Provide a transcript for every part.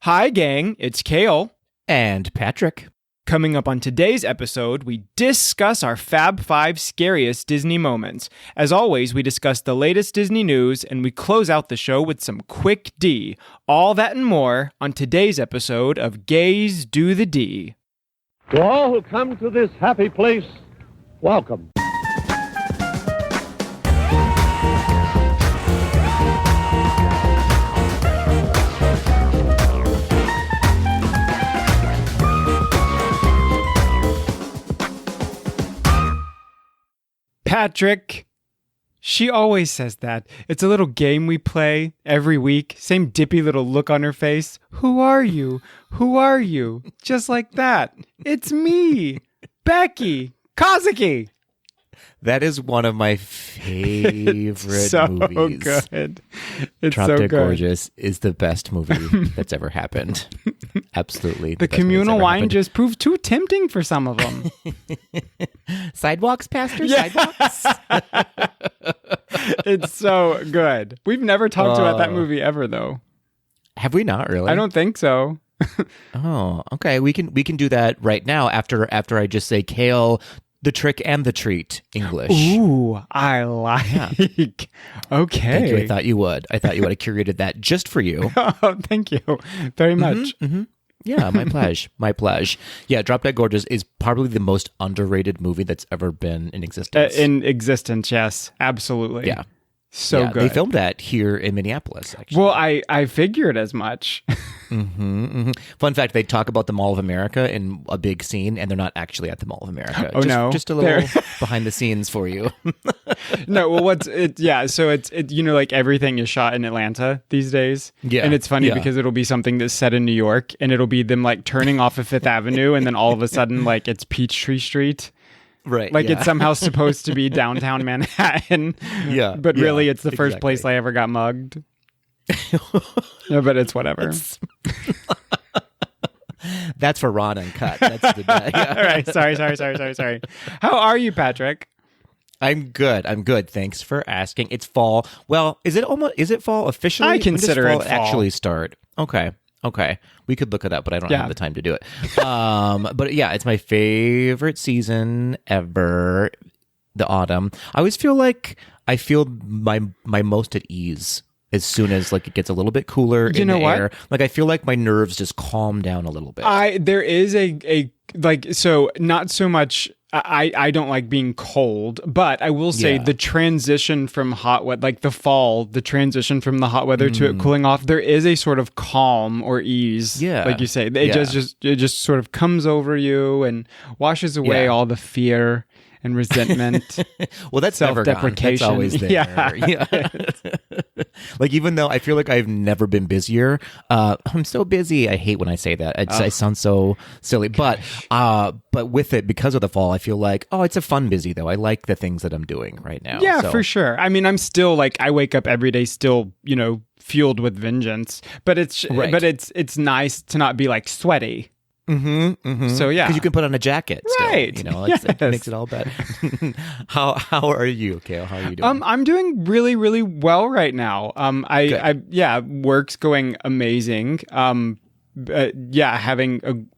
Hi, gang. It's Kale. And Patrick. Coming up on today's episode, we discuss our Fab Five Scariest Disney Moments. As always, we discuss the latest Disney news, and we close out the show with some quick D. All that and more on today's episode of Gays Do the D. To all who come to this happy place, welcome. Patrick. She always says that. It's a little game we play every week. Same dippy little look on her face. Who are you? Who are you? Just like that. It's me, Becky Kozicki. That is one of my favorite so movies. Good. It's Drop so Dead good. Gorgeous is the best movie that's ever happened. Absolutely. The communal wine just proved too tempting for some of them. Sidewalks, Pastor? Sidewalks? It's so good. We've never talked about that movie ever, though. Have we not really? I don't think so. Oh, okay. We can do that right now after I just say Kale, the trick and the treat English. Ooh, I like. Yeah. Okay. Thank you. I thought you would. I curated that just for you. Oh, thank you very much. Yeah, my pleasure. My pleasure. Yeah, Drop Dead Gorgeous is probably the most underrated movie that's ever been in existence. Yes, absolutely. Yeah. So yeah, good. They filmed that here in Minneapolis, actually. Well, I figured as much. Fun fact, they talk about the Mall of America in a big scene, and they're not actually at the Mall of America. Oh, no. Just a little behind the scenes for you. No, well, so it's like everything is shot in Atlanta these days. Yeah. And it's funny because it'll be something that's set in New York, and it'll be them like turning off of Fifth Avenue, and then all of a sudden, like, it's Peachtree Street. Right. Like it's somehow supposed to be downtown Manhattan. Yeah. But really it's the first exactly. place I ever got mugged. No, but it's whatever. That's for Ron and Cut. That's the yeah. All right. Sorry. How are you, Patrick? I'm good. Thanks for asking. It's fall. Well, is it fall officially? I consider when it does fall. Actually start. Okay. We could look it up, but I don't have the time to do it. But yeah, it's my favorite season ever, the autumn. I always feel like I feel my most at ease as soon as like it gets a little bit cooler in the air. Like I feel like my nerves just calm down a little bit. There is a so not so much. I don't like being cold, but I will say the transition from hot weather, like the fall, the transition from the hot weather to it cooling off, there is a sort of calm or ease. Yeah. Like you say, it just sort of comes over you and washes away all the fear and resentment. Well, that's never gone. That's always there. Yeah. Like, even though I feel like I've never been busier, I'm so busy. I hate when I say that. I sound so silly. Gosh. But with it, because of the fall, I feel like, it's a fun busy, though. I like the things that I'm doing right now. Yeah, for sure. I mean, I'm still like, I wake up every day still, fueled with vengeance. But it's nice to not be like sweaty. So yeah, because you can put on a jacket, still, right? It makes it all better. How are you, Kale? How are you doing? I'm doing really, really well right now. Work's going amazing. Having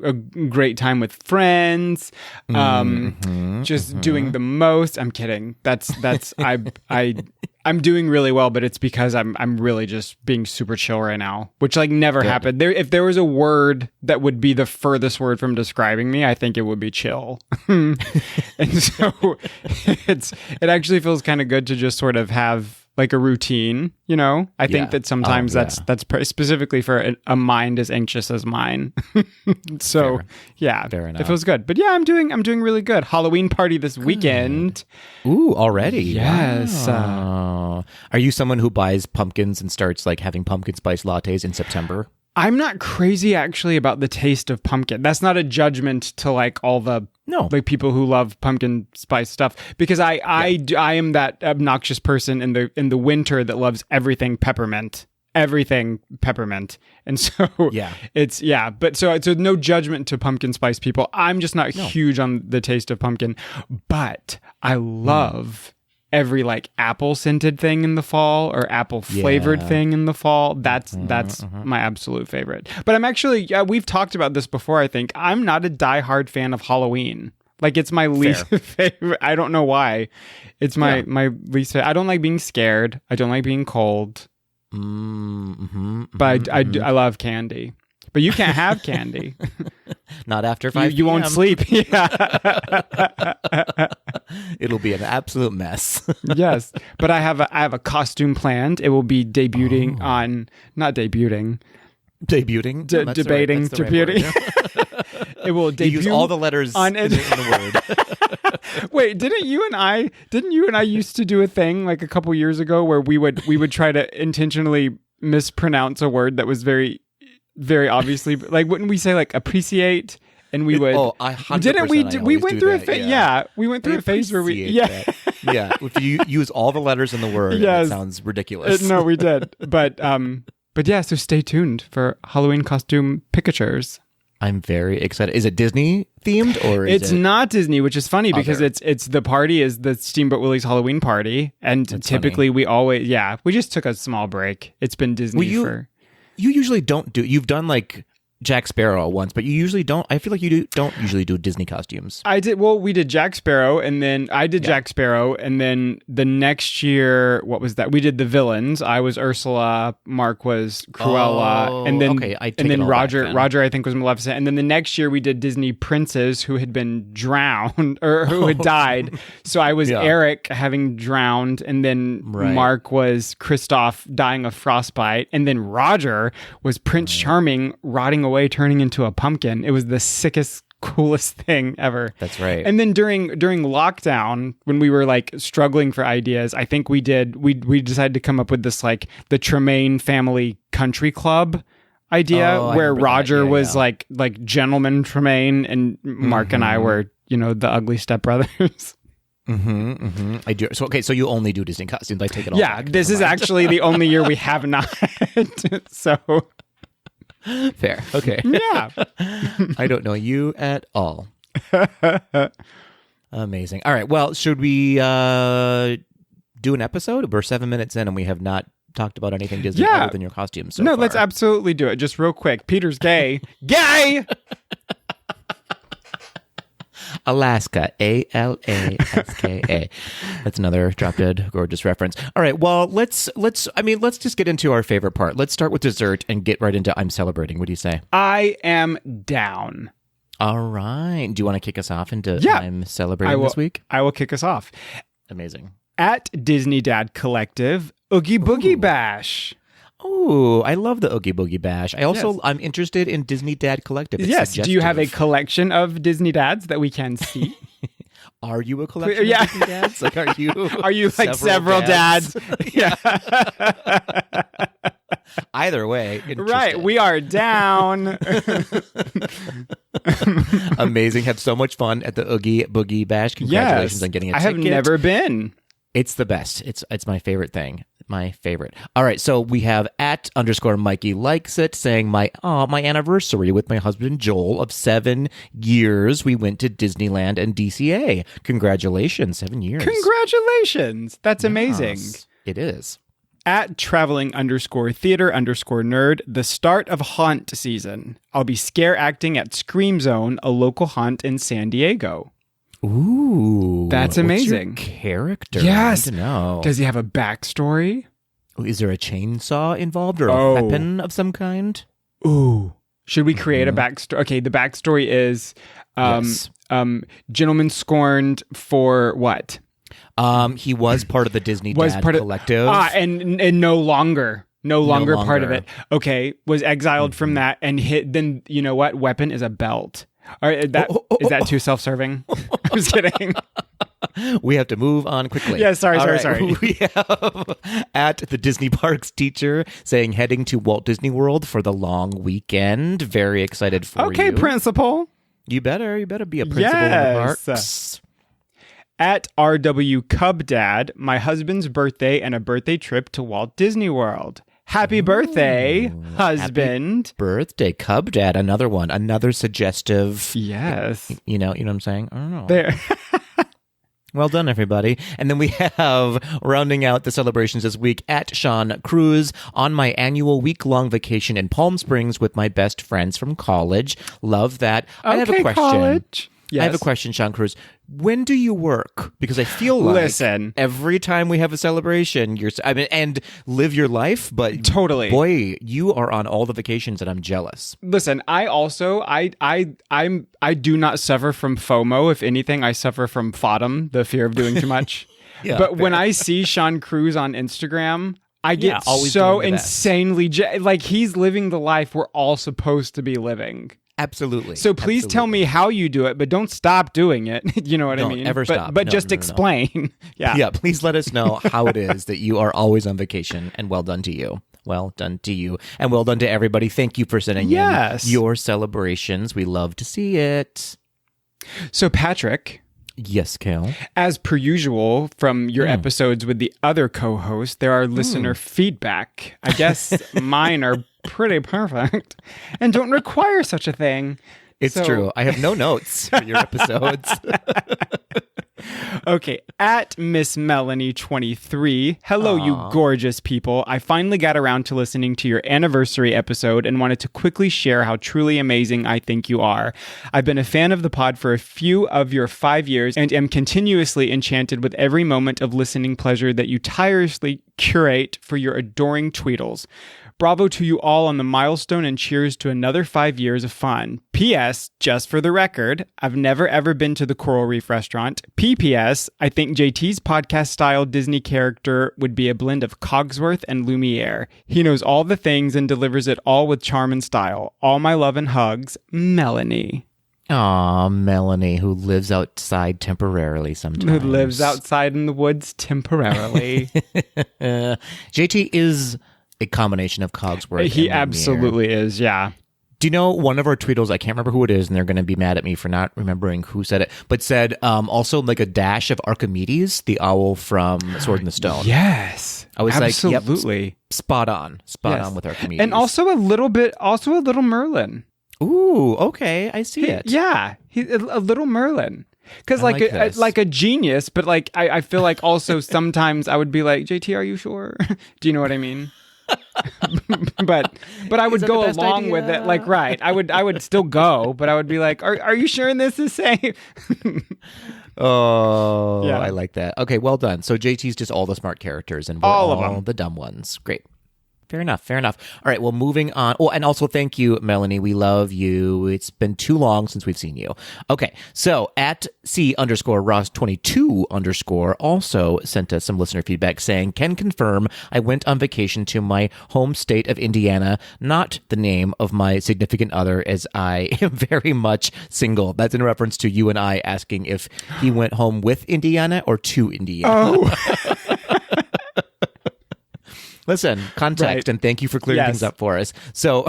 a great time with friends. Just doing the most. I'm kidding. That's I'm doing really well, but it's because I'm really just being super chill right now, which like never happened. If there was a word that would be the furthest word from describing me, I think it would be chill. And so it actually feels kind of good to just sort of have like a routine, I think that sometimes that's specifically for a mind as anxious as mine. So Fair enough. it feels good. But I'm doing really good. Halloween party this weekend. Ooh, already? Yes. Wow. Are you someone who buys pumpkins and starts like having pumpkin spice lattes in September? I'm not crazy actually about the taste of pumpkin. That's not a judgment to like all the like people who love pumpkin spice stuff, because I am that obnoxious person in the winter that loves everything peppermint. And so but so no judgment to pumpkin spice people. I'm just not huge on the taste of pumpkin, but I love every like apple scented thing in the fall or apple flavored thing in the fall. That's my absolute favorite. But I'm actually, we've talked about this before, I think. I'm not a diehard fan of Halloween. Like, it's my least favorite. I don't know why. It's my least favorite. I don't like being scared. I don't like being cold. But I love candy. But you can't have candy. Not after 5 You won't sleep. Yeah. It'll be an absolute mess. Yes. But I have a costume planned. It will be debuting on, not debuting. Debuting? Debating. Debuting. It will debut. You use all the letters in the word. Wait, didn't you and I used to do a thing like a couple years ago where we would try to intentionally mispronounce a word that was very, very obviously, like, wouldn't we say like appreciate? And we would. Oh, I 100%. Didn't we went through a phase? Yeah, we went through a phase where we. Yeah, yeah. If you use all the letters in the word, it sounds ridiculous. No, we did, but yeah. So stay tuned for Halloween costume pictures. I'm very excited. Is it Disney themed or is it's not Disney, which is funny because it's the party is the Steamboat Willie's Halloween party, and that's typically funny. We always we just took a small break. It's been Disney for. You usually don't do. You've done like Jack Sparrow once, but you usually don't. I feel like you don't usually do Disney costumes. I did. Well, we did Jack Sparrow, and then I did Jack Sparrow, and then the next year, what was that? We did the villains. I was Ursula, Mark was Cruella, and then Roger I think was Maleficent, and then the next year we did Disney princes who had been drowned or who had died. So I was Eric having drowned, and then Mark was Kristoff dying of frostbite, and then Roger was Prince Charming rotting away, turning into a pumpkin. It was the sickest, coolest thing ever. That's right. And then during lockdown, when we were like struggling for ideas, I think we decided to come up with this like the Tremaine family country club idea where Roger was like Gentleman Tremaine, and Mark and I were, the ugly stepbrothers. I do. So okay, so you only do Disney costumes. I take it all. Yeah, this is actually the only year we have not. So fair. Okay. Yeah. I don't know you at all. Amazing. All right. Well, should we do an episode? We're 7 minutes in and we have not talked about anything Disney other than your costumes. So far. Let's absolutely do it. Just real quick. Peter's gay. Gay! Alaska, Alaska. That's another Drop Dead Gorgeous reference. All right, well, let's just get into our favorite part. Let's start with dessert and get right into I'm celebrating. What do you say? I am down. All right. Do you want to kick us off into I'm celebrating this week? I will kick us off. Amazing. At Disney Dad Collective, Oogie Boogie Bash. Oh, I love the Oogie Boogie Bash. I'm interested in Disney Dad Collective. It's suggestive. Do you have a collection of Disney Dads that we can see? Are you a collection of Disney Dads? Like, are you like several dads? Yeah. Either way, right? We are down. Amazing! Had so much fun at the Oogie Boogie Bash. Congratulations on getting a ticket. I have never been. It's the best. It's my favorite thing. My favorite. All right, so we have at _ Mikey likes it saying my anniversary with my husband Joel of 7 years. We went to Disneyland and DCA. Congratulations, 7 years. Congratulations. That's amazing. It is. At traveling _theater _nerd, the start of haunt season. I'll be scare acting at Scream Zone, a local haunt in San Diego. Ooh, that's amazing. What's your character? Yes. I don't know. Does he have a backstory? Is there a chainsaw involved or a weapon of some kind? Ooh. Should we create a backstory? Okay, the backstory is gentleman scorned for what? He was part of the Disney Dad Collective. And no longer part of it. Okay, was exiled from that and hit. Then you know what? Weapon is a belt. All right, is that too self-serving? I was kidding. We have to move on quickly. Yeah, sorry. We have at the Disney Parks teacher saying heading to Walt Disney World for the long weekend. Very excited for you. Okay, principal. You better be a principal in the parks. At RW Cub Dad, my husband's birthday and a birthday trip to Walt Disney World. Happy birthday, husband. Happy birthday, Cub Dad. Another one. Another suggestive. Yes. You know what I'm saying? I don't know. There. Well done, everybody. And then we have, rounding out the celebrations this week, at Sean Cruz, on my annual week-long vacation in Palm Springs with my best friends from college. Love that. I have a question. College. Yes. I have a question, Sean Cruz. When do you work? Because I feel like every time we have a celebration, and live your life, but totally, boy, you are on all the vacations, and I'm jealous. Listen, I also I do not suffer from FOMO. If anything, I suffer from FODM, the fear of doing too much. Yeah, but when I see Sean Cruz on Instagram, I get so insanely like he's living the life we're all supposed to be living. Absolutely. So please tell me how you do it, but don't stop doing it. You know what I mean? Don't ever stop. But just explain. Yeah. Yeah, please let us know how it is that you are always on vacation, and well done to you. Well done to you. And well done to everybody. Thank you for sending in your celebrations. We love to see it. So Patrick... Yes, Kale. As per usual, from your episodes with the other co-host, there are listener feedback. I guess mine are pretty perfect and don't require such a thing. It's true. I have no notes for your episodes. Okay, at Miss Melanie 23. Hello, you gorgeous people. I finally got around to listening to your anniversary episode and wanted to quickly share how truly amazing I think you are. I've been a fan of the pod for a few of your 5 years and am continuously enchanted with every moment of listening pleasure that you tirelessly curate for your adoring tweedles. Bravo to you all on the milestone and cheers to another 5 years of fun. P.S. Just for the record, I've never ever been to the Coral Reef restaurant. P.P.S. I think JT's podcast-style Disney character would be a blend of Cogsworth and Lumiere. He knows all the things and delivers it all with charm and style. All my love and hugs, Melanie. Aw, Melanie, who lives outside temporarily sometimes. Who lives outside in the woods temporarily. JT is... a combination of Cogsworth. He absolutely is, yeah. Do you know one of our tweetles, I can't remember who it is, and they're going to be mad at me for not remembering who said it, but said also like a dash of Archimedes, the owl from Sword in the Stone. Yes. I was absolutely. Yep, spot on with Archimedes. And also a little Merlin. Ooh, okay, I see it. Yeah, he's a little Merlin. Because like a genius, but like I feel like also sometimes I would be like, JT, are you sure? Do you know what I mean? but I would go along with it. Like, right. I would still go, but I would be like, are you sure this is safe? Oh, yeah. I like that. Okay, well done. So JT's just all the smart characters and we're all the dumb ones. Great. Fair enough. All right, well, moving on. Oh, and also thank you, Melanie. We love you. It's been too long since we've seen you. Okay, so at C_Ross22_ also sent us some listener feedback saying, can confirm I went on vacation to my home state of Indiana, not the name of my significant other, as I am very much single. That's in reference to you and I asking if he went home with Indiana or to Indiana. Oh. Listen, context, and thank you for clearing things up for us. So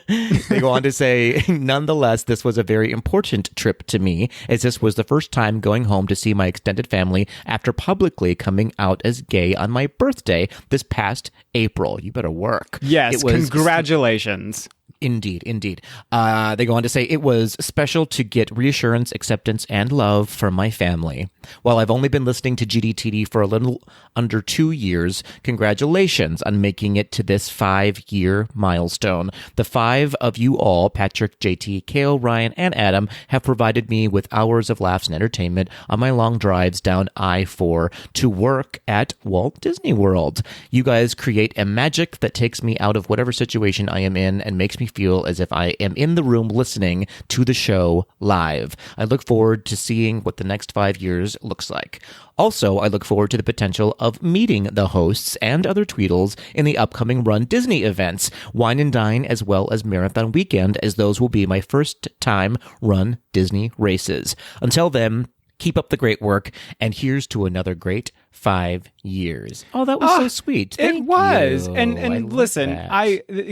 they go on to say, nonetheless, this was a very important trip to me, as this was the first time going home to see my extended family after publicly coming out as gay on my birthday this past April. You better work. Yes, congratulations. Indeed. They go on to say, it was special to get reassurance, acceptance, and love from my family. While I've only been listening to GDTD for a little under 2 years, congratulations on making it to this 5-year milestone. The 5 of you all, Patrick, JT, Kale, Ryan, and Adam, have provided me with hours of laughs and entertainment on my long drives down I-4 to work at Walt Disney World. You guys create a magic that takes me out of whatever situation I am in and makes me feel as if I am in the room listening to the show live. I look forward to seeing what the next 5 years looks like. Also, I look forward to the potential of meeting the hosts and other Tweedles in the upcoming Run Disney events, Wine and Dine, as well as Marathon Weekend, as those will be my first time Run Disney races. Until then, keep up the great work, and here's to another great 5 years. Oh, that was so sweet. Thank it was. you. And listen,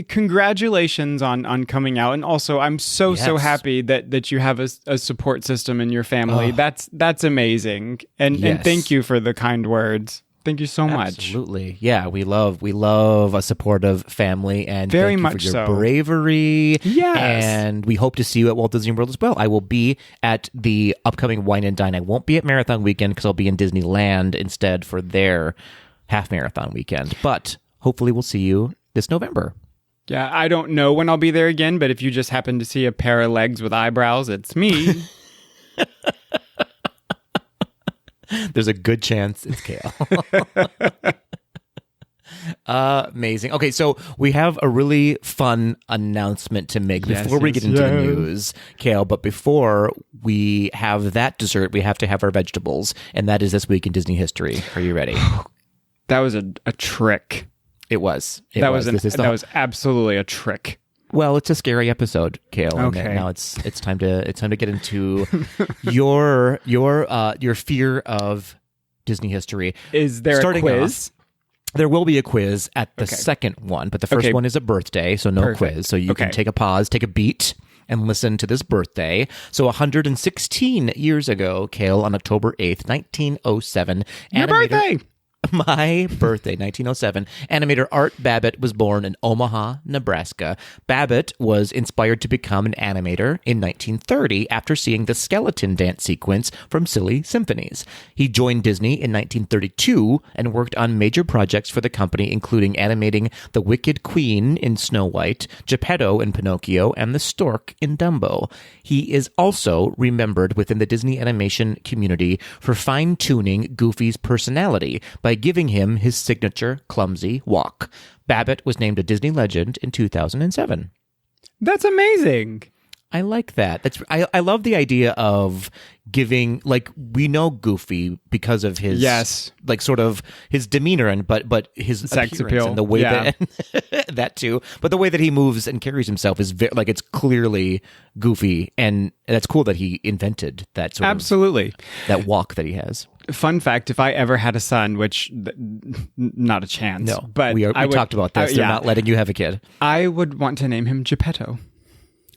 congratulations on coming out. And also, I'm so happy that you have a support system in your family. That's amazing. And thank you for the kind words. Thank you so much. Absolutely. Yeah, we love a supportive family, and very thank you much for your so. bravery. Yes. And we hope to see you at Walt Disney World as well. I will be at the upcoming Wine and Dine. I won't be at Marathon Weekend because I'll be in Disneyland instead for their half marathon weekend. But hopefully we'll see you this November. Yeah, I don't know when I'll be there again, but if you just happen to see a pair of legs with eyebrows, it's me. There's a good chance it's Kale. Amazing. Okay, so we have a really fun announcement to make before we get into the news, Kale. But before we have that dessert, we have to have our vegetables, and that is This Week in Disney History. Are you ready? That was a trick. It was. That was absolutely a trick. Well, it's a scary episode, Kale. Okay. And now it's time to get into your fear of Disney history. Is there a quiz? There will be a quiz at the second one, but the first one is a birthday, so no quiz. So you can take a pause, take a beat, and listen to this birthday. So 116 years ago, Kale, on October 8th, 1907. Your birthday! My birthday, 1907. Animator Art Babbitt was born in Omaha, Nebraska. Babbitt was inspired to become an animator in 1930 after seeing the skeleton dance sequence from Silly Symphonies. He joined Disney in 1932 and worked on major projects for the company, including animating the Wicked Queen in Snow White, Geppetto in Pinocchio, and the Stork in Dumbo. He is also remembered within the Disney animation community for fine-tuning Goofy's personality by giving him his signature clumsy walk. Babbitt was named a Disney legend in 2007. That's amazing. I like that. I love the idea of giving, like, we know Goofy because of his like sort of his demeanor and but his sex appeal and the way that that too. But the way that he moves and carries himself is like it's clearly Goofy, and that's cool that he invented that sort of that walk that he has. Fun fact, if I ever had a son, which not a chance. No, but we talked about this. They're not letting you have a kid. I would want to name him Geppetto.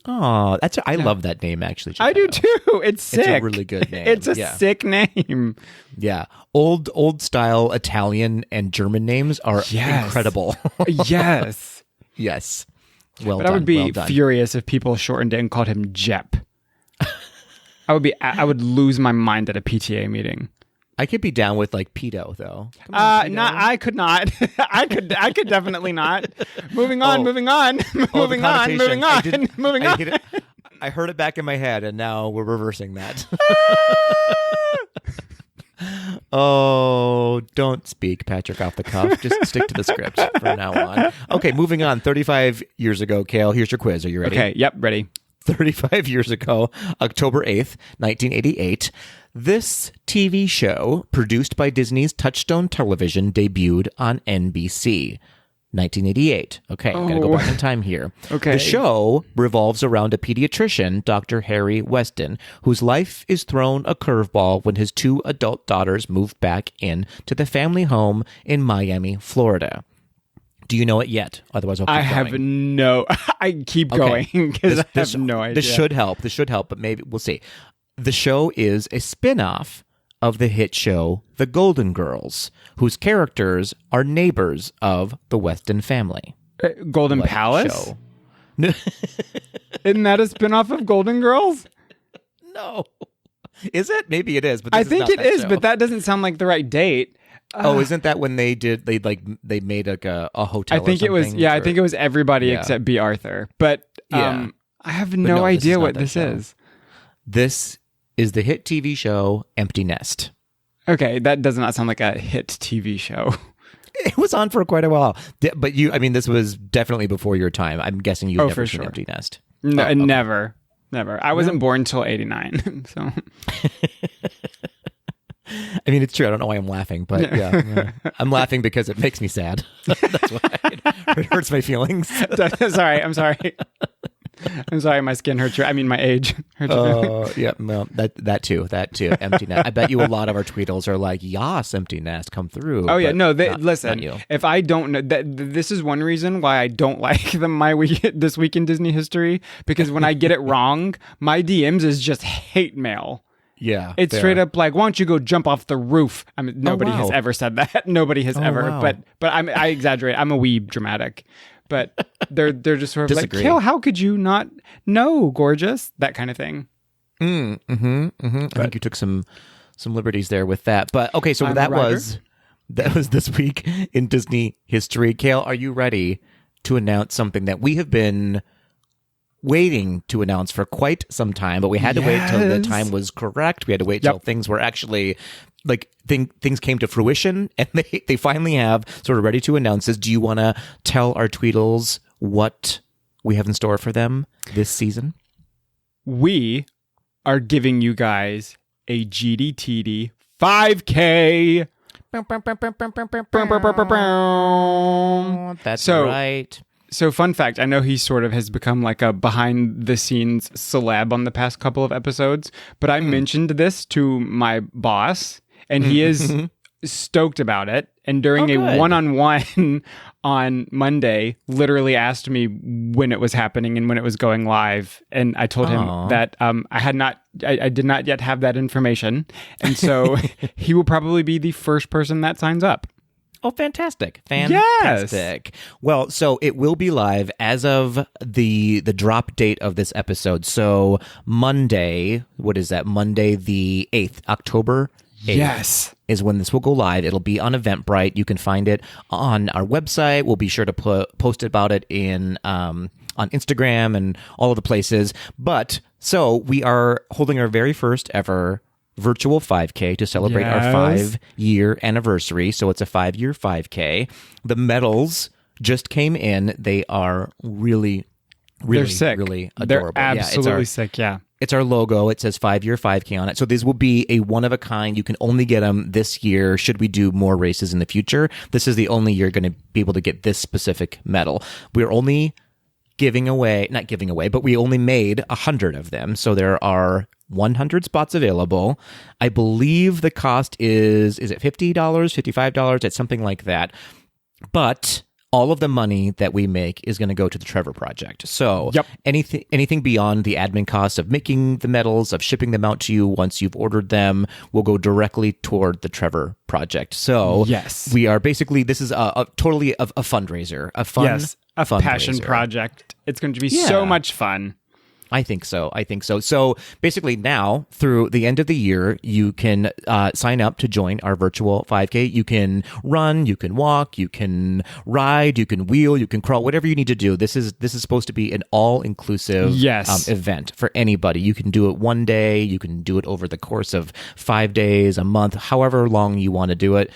Oh, I love that name, actually. Geppetto. I do too. It's sick. It's a really good name. It's a sick name. Yeah. Old style Italian and German names are incredible. Yes. Yes. Well but done. I would be furious if people shortened it and called him Jep. I would lose my mind at a PTA meeting. I could be down with like pedo though. I could not. I could definitely not. Moving on. Moving on. I heard it back in my head, and now we're reversing that. Oh, don't speak, Patrick, off the cuff. Just stick to the script from now on. Okay, moving on. 35 years ago, Kale, here's your quiz. Are you ready? Okay, yep, ready. 35 years ago, October 8th, 1988, this TV show, produced by Disney's Touchstone Television, debuted on NBC. 1988. Okay, gotta go back in time here. Okay. The show revolves around a pediatrician, Dr. Harry Weston, whose life is thrown a curveball when his two adult daughters move back in to the family home in Miami, Florida. Do you know it yet? Otherwise, I'll keep going. Have no... I keep going because I have no idea. This should help, but maybe we'll see. The show is a spin-off of the hit show The Golden Girls, whose characters are neighbors of the Weston family. Golden Palace? Isn't that a spin-off of Golden Girls? No. Is it? Maybe it is. But I think it is, but that doesn't sound like the right date. Isn't that when they made like a hotel? I think it was. Yeah, I think it was everybody except B. Arthur. But I have no idea what this is. This is the hit TV show Empty Nest. Okay, that does not sound like a hit TV show. It was on for quite a while, but this was definitely before your time. I'm guessing you never seen Empty Nest. No, okay. Never. I wasn't born until 89, so. I mean, it's true. I don't know why I'm laughing, but yeah, I'm laughing because it makes me sad. That's why it hurts my feelings. Sorry, I'm sorry. I'm sorry, my skin hurts. I mean, my age hurts. Yeah, well, that too. Empty Nest. I bet you a lot of our tweetles are like, "Yas, Empty Nest, come through." Oh yeah, no. Listen, if I don't know, this is one reason why I don't like this week in Disney history, because when I get it wrong, my DMs is just hate mail. Yeah. It's fair. straight up like, why don't you go jump off the roof? I mean, nobody has wow. ever said that. Nobody has ever. wow. But I exaggerate. I'm a wee dramatic. But they're just sort of Disagree. like, Kale, how could you not know, gorgeous? That kind of thing. I think you took some liberties there with that. But okay, so that was this week in Disney history. Kale, are you ready to announce something that we have been waiting to announce for quite some time, but we had to wait till the time was correct. We had to wait till things were actually like things came to fruition, and they finally have sort of ready to announce this. Do you want to tell our Tweedles what we have in store for them this season? We are giving you guys a GDTD 5K. That's right. So fun fact, I know he sort of has become like a behind the scenes celeb on the past couple of episodes, but I mentioned this to my boss and he is stoked about it. And during a one-on-one on Monday, literally asked me when it was happening and when it was going live. And I told him that I did not yet have that information. And so he will probably be the first person that signs up. Oh, fantastic. Fantastic. Yes. Well, so it will be live as of the drop date of this episode. So Monday, what is that? Monday the 8th, October 8th. Yes. Is when this will go live. It'll be on Eventbrite. You can find it on our website. We'll be sure to post about it on Instagram and all of the places. But so we are holding our very first ever virtual 5K to celebrate our 5-year anniversary. So it's a 5-year 5K. The medals just came in. They are really they're sick. Really adorable. They're absolutely sick. Yeah. It's our logo. It says 5-year 5K on it. So these will be a one of a kind. You can only get them this year. Should we do more races in the future? This is the only year you're going to be able to get this specific medal. We're only not giving away, but we only made 100 of them. So there are 100 spots available. I believe the cost is it $50, $55? It's something like that. But all of the money that we make is going to go to the Trevor Project. So anything beyond the admin costs of making the medals, of shipping them out to you once you've ordered them, will go directly toward the Trevor Project. So we are basically, this is totally a fundraiser, a passion project. It's going to be so much fun. I think so. So basically now, through the end of the year, you can sign up to join our virtual 5K. You can run, you can walk, you can ride, you can wheel, you can crawl, whatever you need to do. This is supposed to be an all-inclusive event for anybody. You can do it one day. You can do it over the course of 5 days, a month, however long you want to do it.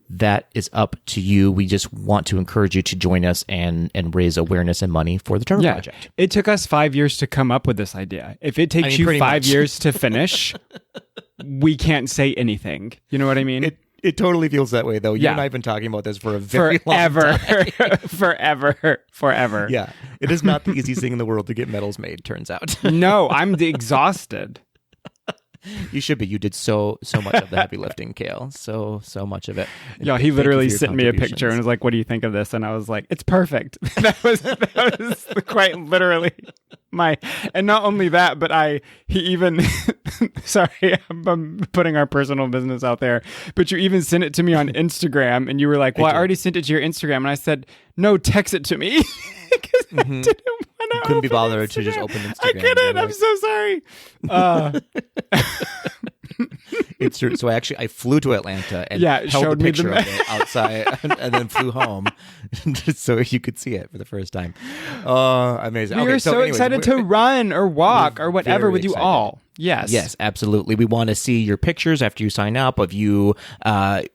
That is up to you. We just want to encourage you to join us and raise awareness and money for the Trevor Project. It took us 5 years to come up with this idea. If it takes you 5 years to finish, we can't say anything. You know what I mean? It totally feels that way, though. You and I have been talking about this for a very long time. Forever. Yeah. It is not the easiest thing in the world to get medals made, turns out. No, I'm exhausted. You should be. You did so much of the heavy lifting, Kale. So much of it. Yeah, he literally sent me a picture and was like, "What do you think of this?" And I was like, "It's perfect." that was quite literally my. And not only that, but he even. Sorry, I'm putting our personal business out there, but you even sent it to me on Instagram, and you were like, "Well, I already sent it to your Instagram," and I said, "No, text it to me." I didn't couldn't be bothered to just open Instagram. I couldn't. I'm so sorry. It's true. So I flew to Atlanta and held a picture of it outside and then flew home so you could see it for the first time. Amazing. We were so excited to run or walk or whatever with you all. Yes, absolutely. We want to see your pictures after you sign up of you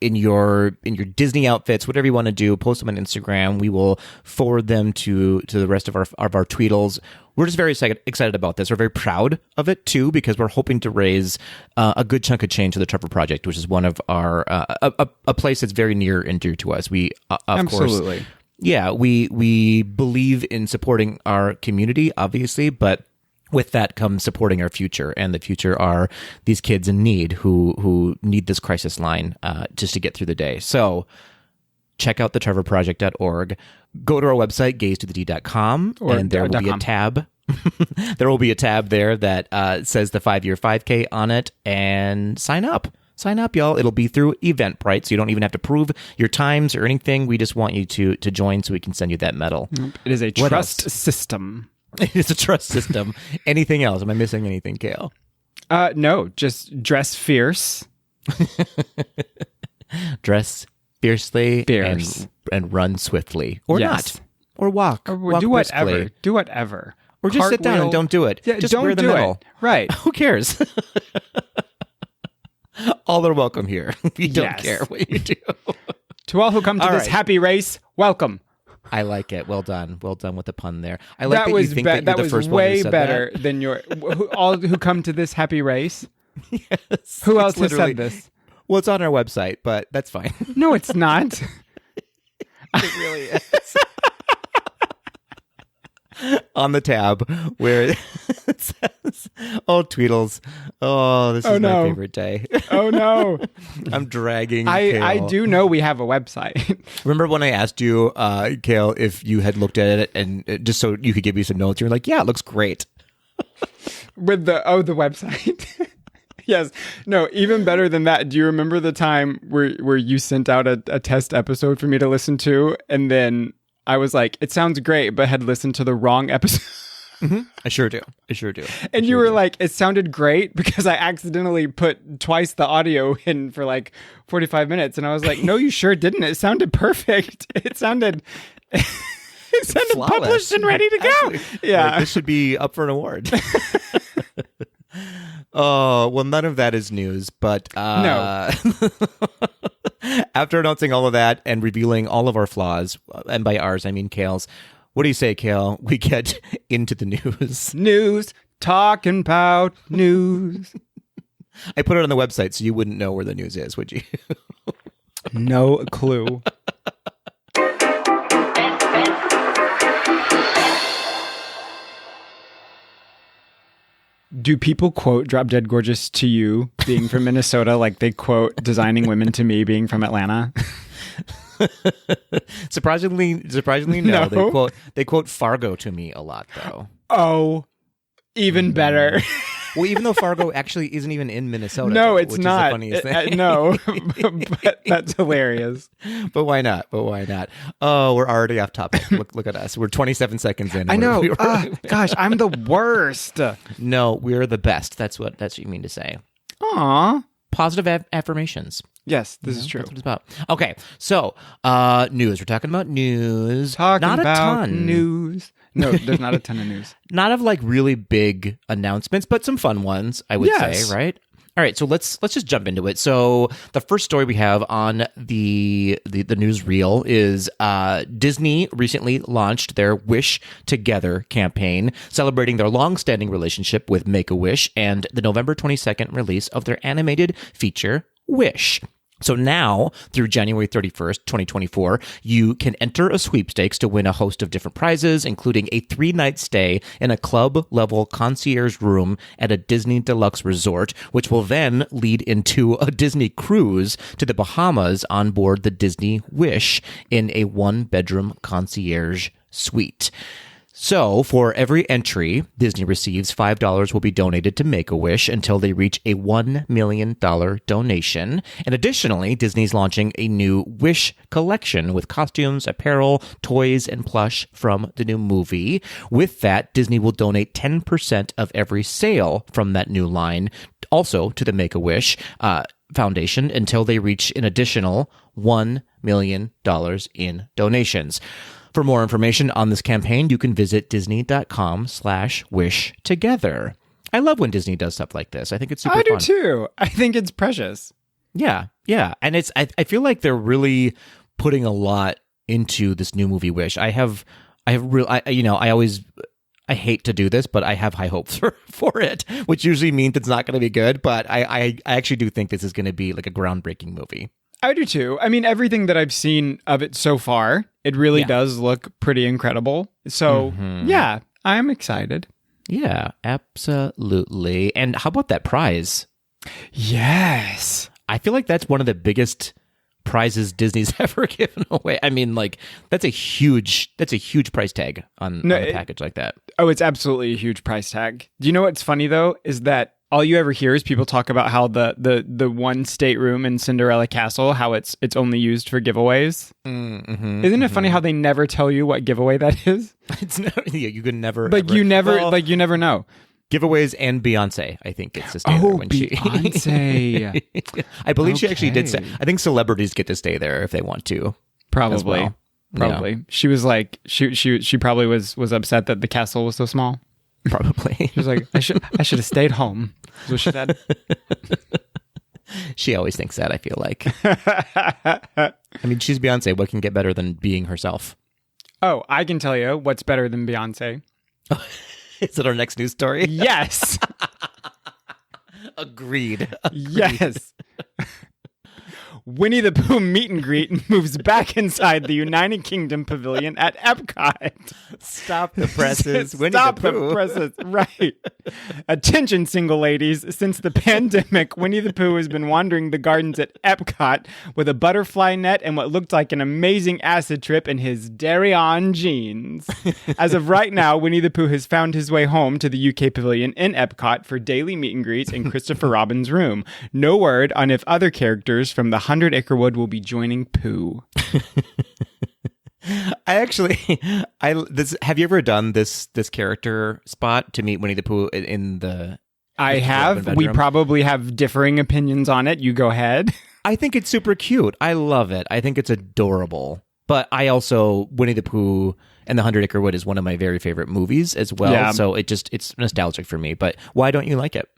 in your Disney outfits, whatever you want to do. Post them on Instagram. We will forward them to the rest of our Tweedles. We're just very excited about this. We're very proud of it too, because we're hoping to raise a good chunk of change to the Trevor Project, which is one of our a place that's very near and dear to us. We absolutely. Course, we believe in supporting our community, obviously, but with that comes supporting our future, and the future are these kids in need who need this crisis line just to get through the day. So check out thetrevorproject.org. go to our website, gazetothed.com, and there will be a tab. There will be a tab there that says the 5-year 5K on it, and sign up. Sign up, y'all. It'll be through Eventbrite, so you don't even have to prove your times or anything. We just want you to join so we can send you that medal. It is a trust system. It is a trust system. Anything else? Am I missing anything, Kale? No, just dress fierce. Dress fiercely and run swiftly. Or not. Or walk. Or do whatever. Briskly. Do whatever. Or just sit down and don't do it. Yeah, just don't wear the do medal. It. Right. Who cares? All are welcome here. We don't care what you do. To all who come to this happy race, welcome. I like it. Well done. Well done with the pun there. I like that you think that you're the first one who said better that. than all who come to this happy race. Yes. Who else has said this? Well, it's on our website, but that's fine. No, it's not. It really is. On the tab where it says, "Oh, Tweedles. Oh, this is my favorite day." Oh, no. I'm dragging Kale. I do know we have a website. Remember when I asked you, Kale, if you had looked at it and just so you could give me some notes? You're like, yeah, it looks great. With the website. Yes. No, even better than that. Do you remember the time where you sent out a test episode for me to listen to, and then I was like, it sounds great, but had listened to the wrong episode? Mm-hmm. I sure do. And you were like, it sounded great because I accidentally put twice the audio in for like 45 minutes. And I was like, no, you sure didn't. It sounded perfect. It sounded published and ready to go. Actually, yeah. Like, this should be up for an award. Oh, well, none of that is news, but no. After announcing all of that and revealing all of our flaws, and by ours, I mean Kale's, what do you say, Kale? We get into the news. News, talking about news. I put it on the website so you wouldn't know where the news is, would you? No clue. Do people quote Drop Dead Gorgeous to you being from Minnesota like they quote Designing Women to me being from Atlanta? Surprisingly, no. They quote Fargo to me a lot, though. Oh, even better. Well, even though Fargo actually isn't even in Minnesota. No, it's which not. Is the funniest thing. No, but that's hilarious. But why not? Oh, we're already off topic. Look at us. We're 27 seconds in. I know. Gosh, I'm the worst. No, we're the best. That's what you mean to say. Aw. Positive affirmations. Yes, this is true. That's what it's about. Okay, so news. We're talking about news. Not a ton. News. No, there's not a ton of news. Not of like really big announcements, but some fun ones, I would say, right? All right, so let's just jump into it. So the first story we have on the news reel is Disney recently launched their Wish Together campaign, celebrating their long-standing relationship with Make-A-Wish and the November 22nd release of their animated feature, Wish. So now, through January 31st, 2024, you can enter a sweepstakes to win a host of different prizes, including a 3-night stay in a club-level concierge room at a Disney Deluxe resort, which will then lead into a Disney cruise to the Bahamas on board the Disney Wish in a 1-bedroom concierge suite. So, for every entry Disney receives, $5 will be donated to Make-A-Wish until they reach a $1 million donation. And additionally, Disney's launching a new Wish collection with costumes, apparel, toys, and plush from the new movie. With that, Disney will donate 10% of every sale from that new line also to the Make-A-Wish Foundation until they reach an additional $1 million in donations. For more information on this campaign, you can visit disney.com/wish together. I love when Disney does stuff like this. I think it's super fun. I do too. I think it's precious. Yeah. And it's I feel like they're really putting a lot into this new movie Wish. I hate to do this, but I have high hopes for it, which usually means it's not going to be good, but I actually do think this is going to be like a groundbreaking movie. I do too. I mean, everything that I've seen of it so far, it really does look pretty incredible. So, yeah, I'm excited. Yeah, absolutely. And how about that prize? Yes. I feel like that's one of the biggest prizes Disney's ever given away. I mean, like that's a huge price tag on a package like that. Oh, it's absolutely a huge price tag. Do you know what's funny though is that all you ever hear is people talk about how the one stateroom in Cinderella Castle, how it's only used for giveaways. Isn't it funny how they never tell you what giveaway that is? It's not, you can never you never know. Giveaways and Beyonce, I think it's the standard when Beyonce. I believe she actually did say. I think celebrities get to stay there if they want to. Probably. Well. Probably. Yeah. She was like she probably was upset that the castle was so small. Probably. She was like, I should have stayed home. That's what she said. She always thinks that, I feel like. I mean, she's Beyonce. What can get better than being herself? Oh, I can tell you what's better than Beyonce. Is it our next news story? Yes. Agreed. Yes. Winnie the Pooh meet and greet moves back inside the United Kingdom pavilion at Epcot. Stop the presses. Stop the presses. Right. Attention, single ladies. Since the pandemic, Winnie the Pooh has been wandering the gardens at Epcot with a butterfly net and what looked like an amazing acid trip in his dairy-on jeans. As of right now, Winnie the Pooh has found his way home to the UK pavilion in Epcot for daily meet and greets in Christopher Robin's room. No word on if other characters from the 100 Acre Wood will be joining Pooh. Have you ever done this character spot to meet Winnie the Pooh in the? I have. We probably have differing opinions on it. You go ahead. I think it's super cute. I love it. I think it's adorable. But I also Winnie the Pooh and the 100 Acre Wood is one of my very favorite movies as well. Yeah. So it's nostalgic for me. But why don't you like it?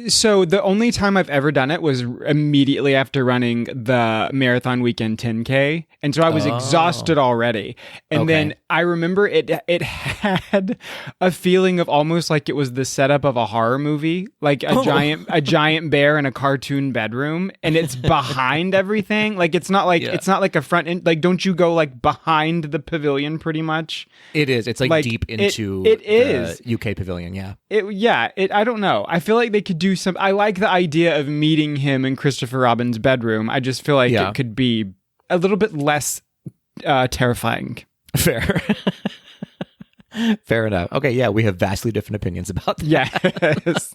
So the only time I've ever done it was immediately after running the Marathon Weekend 10K. And so I was exhausted already. And then I remember it had a feeling of almost like it was the setup of a horror movie, like a giant bear in a cartoon bedroom, and it's behind everything. Like it's not like a front end. Like don't you go like behind the pavilion pretty much? It is. It's like deep into the UK pavilion, yeah. I don't know. I feel like they could do some. I like the idea of meeting him in Christopher Robin's bedroom. I just feel like it could be a little bit less terrifying. Fair. Fair enough. Okay, yeah, we have vastly different opinions about that. Yes.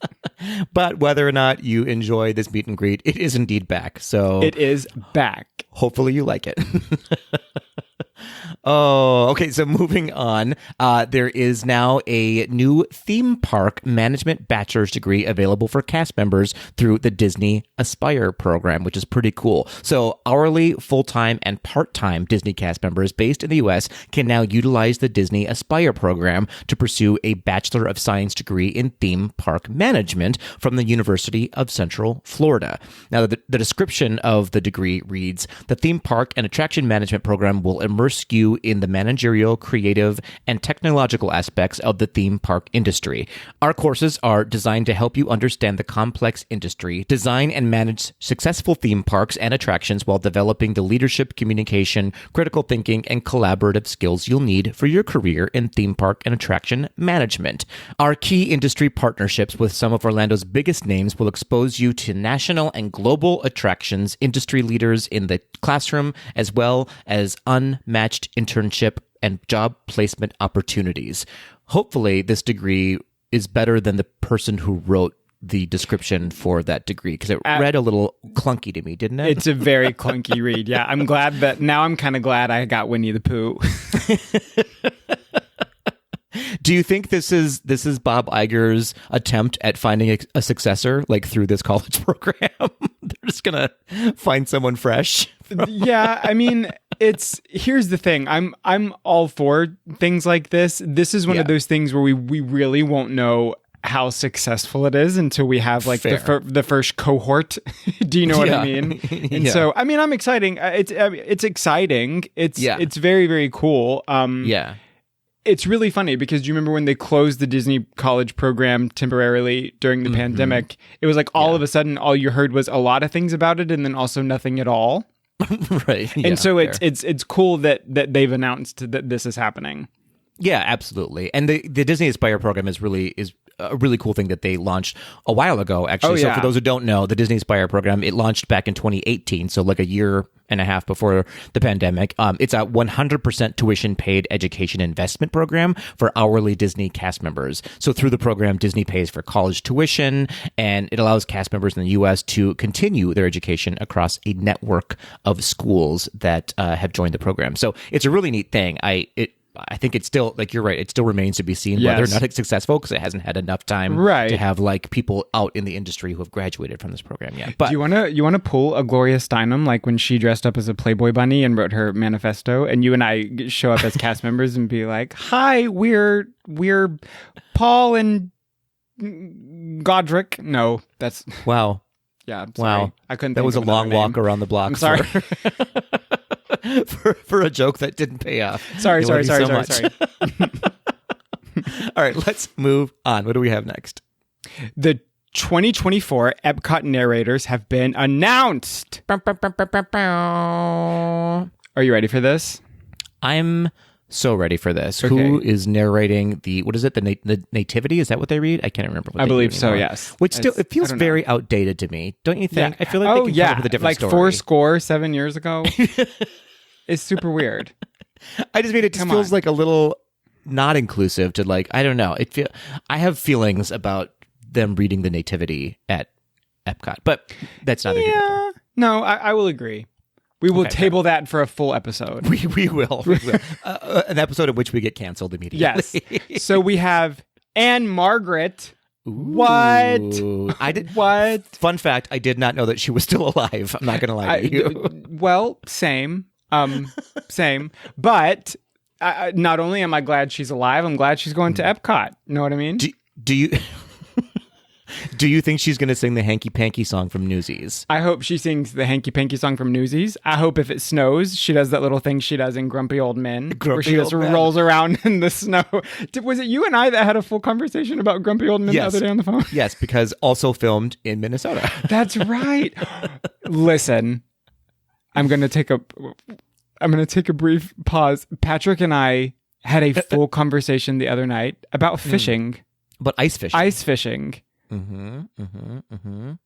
But whether or not you enjoy this meet and greet, it is indeed back. So it is back. Hopefully you like it. Oh, okay. So moving on, there is now a new theme park management bachelor's degree available for cast members through the Disney Aspire program, which is pretty cool. So hourly, full-time, and part-time Disney cast members based in the U.S. can now utilize the Disney Aspire program to pursue a Bachelor of Science degree in theme park management from the University of Central Florida. Now, the description of the degree reads, the theme park and attraction management program will immerse you in the managerial, creative, and technological aspects of the theme park industry. Our courses are designed to help you understand the complex industry, design and manage successful theme parks and attractions while developing the leadership, communication, critical thinking, and collaborative skills you'll need for your career in theme park and attraction management. Our key industry partnerships with some of Orlando's biggest names will expose you to national and global attractions, industry leaders in the classroom, as well as unmatched internship and job placement opportunities. Hopefully, this degree is better than the person who wrote the description for that degree, because it read a little clunky to me, didn't it? It's a very clunky read. Yeah, I'm glad that now I'm kind of glad I got Winnie the Pooh. Do you think this is Bob Iger's attempt at finding a successor, like through this college program? They're just gonna find someone fresh. Yeah, I mean, here's the thing. I'm all for things like this. This is one of those things where we really won't know how successful it is until we have like the first cohort. Do you know what I mean? And so, I mean, I'm exciting. It's exciting. It's very, very cool. It's really funny because do you remember when they closed the Disney College program temporarily during the pandemic? It was like all of a sudden all you heard was a lot of things about it and then also nothing at all. Right. And so it's cool that they've announced that this is happening. Yeah, absolutely. And the Disney Aspire program is a really cool thing that they launched a while ago, actually. So for those who don't know, the Disney Inspire program, it launched back in 2018, so like a year and a half before the pandemic. It's a 100% tuition paid education investment program for hourly Disney cast members. So through the program, Disney pays for college tuition, and it allows cast members in the U.S. to continue their education across a network of schools that have joined the program. So it's a really neat thing. I think it's still, like, you're right, it still remains to be seen whether or not it's successful, because it hasn't had enough time to have like people out in the industry who have graduated from this program yet. But do you want to pull a Gloria Steinem, like when she dressed up as a Playboy bunny and wrote her manifesto, and you and I show up as cast members and be like, "Hi, we're Paul and Godric." No, that's wow. Yeah, I'm sorry. Wow. I couldn't. That was a long walk around the block. I'm sorry. For a joke that didn't pay off. Sorry. All right, let's move on. What do we have next? The 2024 Epcot narrators have been announced. Are you ready for this? I'm so ready for this. Okay. Who is narrating what is it? The Nativity? Is that what they read? I can't remember. I believe so, yes. Which still, it feels very outdated to me. Don't you think? Yeah. I feel like they can come up with a different story. 407 years ago. It's super weird. I just mean, it just feels like a little not inclusive to, like, I don't know. I have feelings about them reading the Nativity at Epcot, but that's not. Yeah. No, I will agree. We will table that for a full episode. We will. An episode in which we get canceled immediately. Yes. So we have Anne Margaret. Ooh. What? What? Fun fact, I did not know that she was still alive. I'm not going to lie to you. Well, same. Same. But not only am I glad she's alive, I'm glad she's going to Epcot. You know what I mean? Do you... Do you think she's going to sing the Hanky Panky song from Newsies? I hope she sings the Hanky Panky song from Newsies. I hope if it snows, she does that little thing she does in Grumpy Old Men, where she just rolls around in the snow. Was it you and I that had a full conversation about Grumpy Old Men the other day on the phone? Yes, because also filmed in Minnesota. That's right. Listen, I'm going to take a brief pause. Patrick and I had a full conversation the other night about fishing. But ice fishing. Ice fishing. And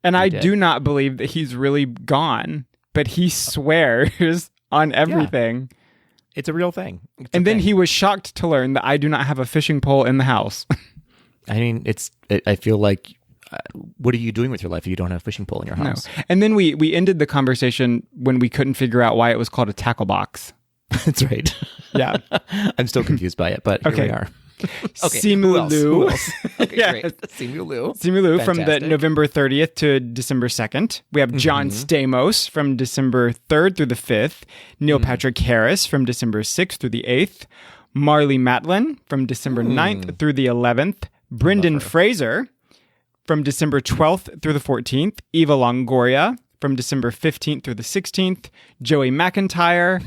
I do not believe that he's really gone, but he swears on everything. Yeah. It's a real thing. And then he was shocked to learn that I do not have a fishing pole in the house. I mean, I feel like, what are you doing with your life if you don't have a fishing pole in your house? No. And then we ended the conversation when we couldn't figure out why it was called a tackle box. That's right. Yeah. I'm still confused by it, but here we are. Okay, Simu Who else? Okay, great. Simu Liu from the November 30th to December 2nd. We have John Stamos from December 3rd through the 5th. Neil Patrick Harris from December 6th through the 8th. Marlee Matlin from December 9th through the 11th. Brendan Fraser from December 12th through the 14th. Eva Longoria from December 15th through the 16th. Joey McIntyre.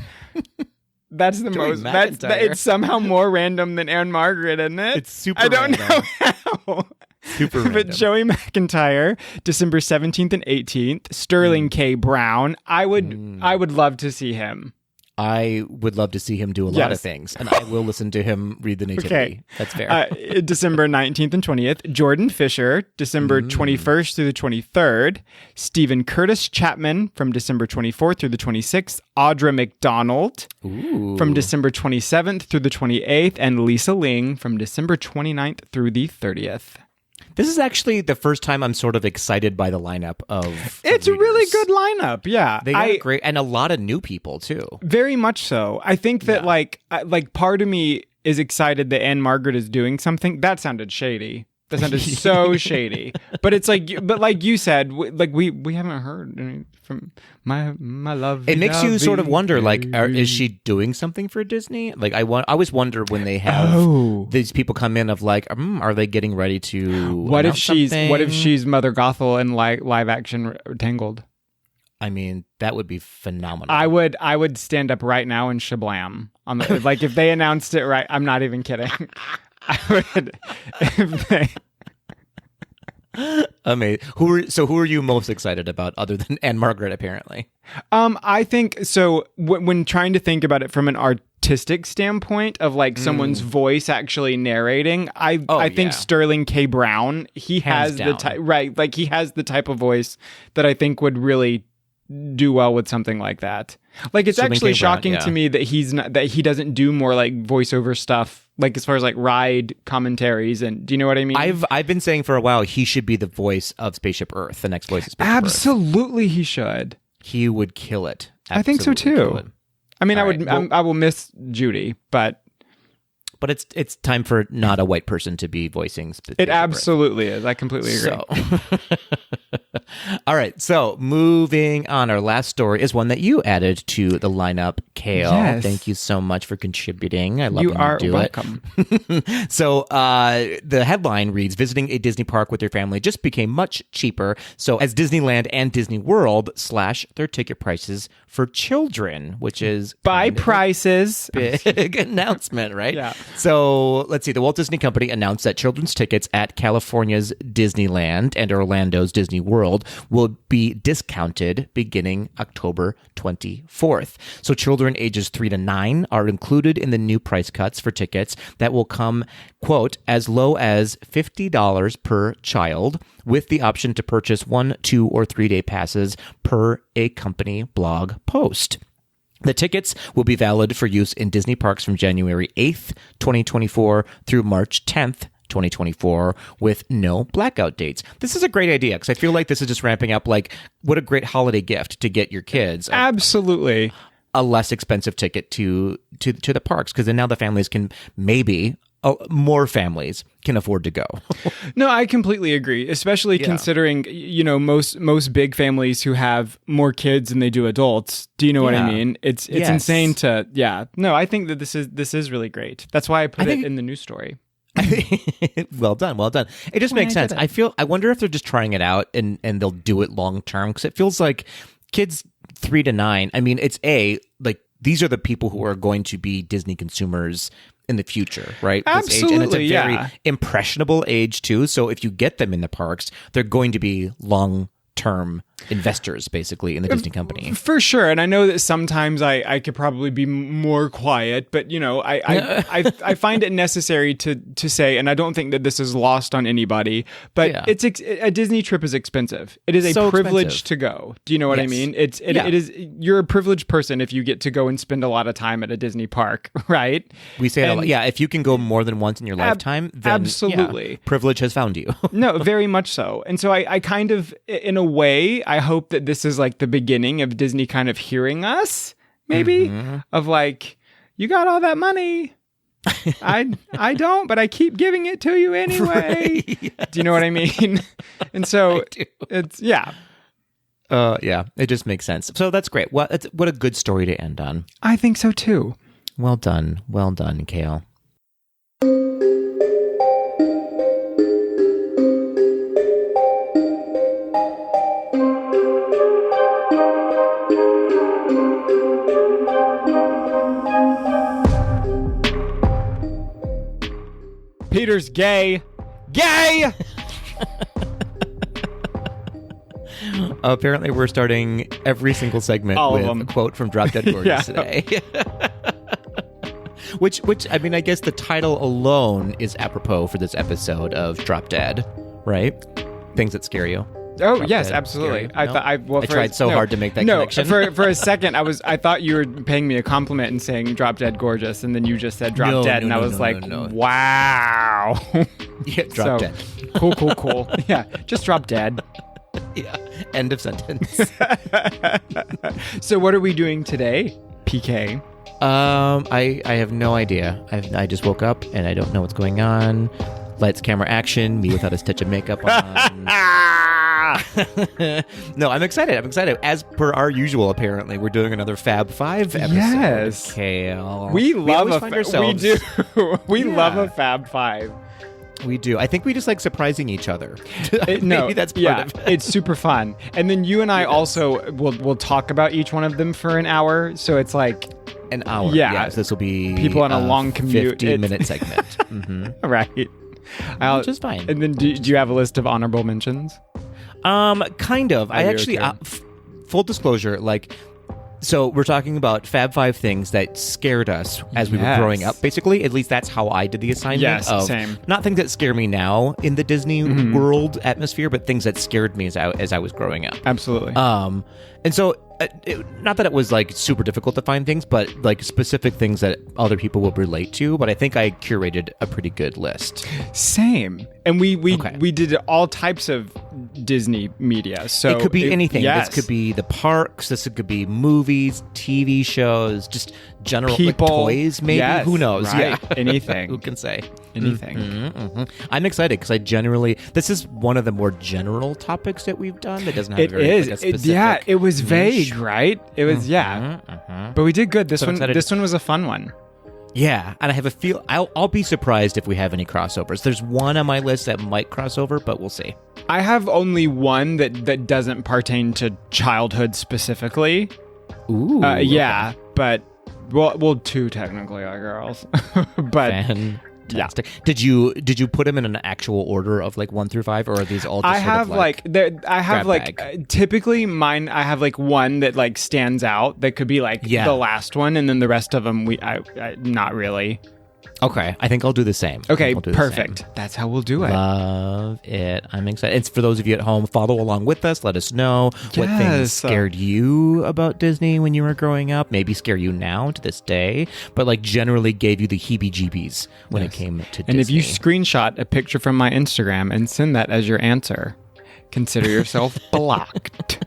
That's the Joey most. It's somehow more random than Anne Margaret, isn't it? It's super. I don't random. know how. Super random. But Joey McIntyre, December 17th and 18th. Sterling K. Brown. I would love to see him. I would love to see him do a lot of things, and I will listen to him read the Nativity. Okay. That's fair. December 19th and 20th. Jordan Fisher, December 21st through the 23rd. Stephen Curtis Chapman from December 24th through the 26th. Audra McDonald from December 27th through the 28th. And Lisa Ling from December 29th through the 30th. This is actually the first time I'm sort of excited by the lineup of It's a really good lineup, yeah. They got great, and a lot of new people, too. Very much so. I think that, like part of me is excited that Anne Margaret is doing something. That sounded shady. That sounded so shady. But it's like, like you said, we haven't heard from my love. It makes you sort of wonder, like, is she doing something for Disney? Like, I always wonder when they have these people come in of like, are they getting ready to? What if she's Mother Gothel in live action Tangled? I mean, that would be phenomenal. I would stand up right now and shablam on the like if they announced it right. I'm not even kidding. I would. Amazing. Who are you most excited about other than Anne Margaret? Apparently, I think so. When trying to think about it from an artistic standpoint of like someone's voice actually narrating, I think Sterling K. Brown, he has the type, right? Like he has the type of voice that I think would really do well with something like that. Like it's Sterling actually K. shocking Brown, to me that he doesn't do more like voiceover stuff, like as far as like ride commentaries, and do you know what I mean? I've been saying for a while he should be the voice of Spaceship Earth, the next voice of Spaceship Earth. Absolutely, he should. He would kill it. Absolutely, I think so too. I mean, I will miss Judy, but it's time for not a white person to be voicing Spaceship It absolutely Earth. Is. I completely agree. So. All right, so moving on, our last story is one that you added to the lineup, Kale. Yes. Thank you so much for contributing. I love you when are you do welcome. It. So the headline reads, visiting a Disney park with your family just became much cheaper. So as Disneyland and Disney World slash their ticket prices for children, which is by prices. Big announcement, right? Yeah. So let's see. The Walt Disney Company announced that children's tickets at California's Disneyland and Orlando's Disney World will be discounted beginning October 24th. So children ages 3 to 9 are included in the new price cuts for tickets that will come, quote, as low as $50 per child, with the option to purchase 1, 2, or 3 day passes per a company blog post. The tickets will be valid for use in Disney parks from January 8th, 2024 through March 10th, 2024, with no blackout dates. This is a great idea because I feel like this is just ramping up. Like, what a great holiday gift to get your kids. Absolutely. A less expensive ticket to the parks, because then now the families can maybe... more families can afford to go. No, I completely agree, especially considering, you know, most big families who have more kids than they do adults. Do you know what I mean? It's insane to, No, I think that this is really great. That's why I put it in the news story. Well done. It just makes sense. I wonder if they're just trying it out and they'll do it long term, because it feels like kids 3 to 9, I mean, it's like these are the people who are going to be Disney consumers in the future, right? Absolutely, and it's a very impressionable age too. So if you get them in the parks, they're going to be long-term investors, basically, in the Disney company. For sure. And I know that sometimes I could probably be more quiet, but, you know, I find it necessary to say, and I don't think that this is lost on anybody, but a Disney trip is expensive. It is a privilege to go. Do you know what I mean? It is, you're a privileged person if you get to go and spend a lot of time at a Disney park, right? We say it a lot. Yeah, if you can go more than once in your lifetime, then absolutely. Privilege has found you. No, very much so. And so I kind of, in a way, I hope that this is like the beginning of Disney kind of hearing us, maybe, of like, you got all that money. I don't, but I keep giving it to you anyway. Right, yes. Do you know what I mean? And so it's, it just makes sense. So that's great. What a good story to end on. I think so too. Well done, Kale. Peter's gay. Apparently, we're starting every single segment with a quote from Drop Dead Gorgeous today. Which I mean, I guess the title alone is apropos for this episode of Drop Dead, right? Things that scare you. Oh, Drop yes, Dead, absolutely. I tried so hard to make that connection. For a second, I thought you were paying me a compliment and saying Drop Dead Gorgeous, and then you just said Drop Dead, and I was like, wow. Yeah, Drop Dead. Cool. Yeah, just Drop Dead. Yeah, end of sentence. So what are we doing today, PK? I have no idea. I just woke up, and I don't know what's going on. Lights, camera, action, me without a stitch of makeup on. No, I'm excited. As per our usual, apparently, we're doing another Fab Five episode. Yes. Kale. We love we do. We love a Fab Five. We do. I think we just like surprising each other. No, that's part of it. It's super fun. And then you and I also will talk about each one of them for an hour. So it's like an hour. Yeah. So this will be people on a long commute. 15-minute segment. Mm-hmm. Right. Which is fine. And then do you have a list of honorable mentions? Kind of. I actually, full disclosure, like, So we're talking about Fab Five things that scared us as we were growing up, basically. At least that's how I did the assignment. Yes, of same. Not things that scare me now in the Disney world atmosphere, but things that scared me as I was growing up. Absolutely. And so, not that it was like super difficult to find things, but like specific things that other people will relate to. But I think I curated a pretty good list. Same. And we did all types of Disney media. So it could be anything. Yes. This could be the parks. This could be movies, TV shows, just general people, like, toys. Maybe who knows? Right. Yeah, Anything. who can say? Anything. I'm excited because this is one of the more general topics that we've done that doesn't have It is. Like, a specific It was niche. vague, right? It was but we did good. This one was a fun one. Yeah, and I have a feel I'll be surprised if we have any crossovers. There's one on my list that might cross over, but we'll see. I have only one that doesn't pertain to childhood specifically. Ooh, yeah, but well, two technically are girls, but fantastic. Did you put them in an actual order of like 1 through 5, or are these all? Just typically mine. I have like one that like stands out that could be like the last one, and then the rest of them I not really. Okay, I think I'll do the same. Okay, perfect. That's how we'll do it. Love it. I'm excited. It's for those of you at home, follow along with us. Let us know what things scared you about Disney when you were growing up. Maybe scare you now to this day, but like generally gave you the heebie-jeebies when it came to Disney. And if you screenshot a picture from my Instagram and send that as your answer, consider yourself blocked.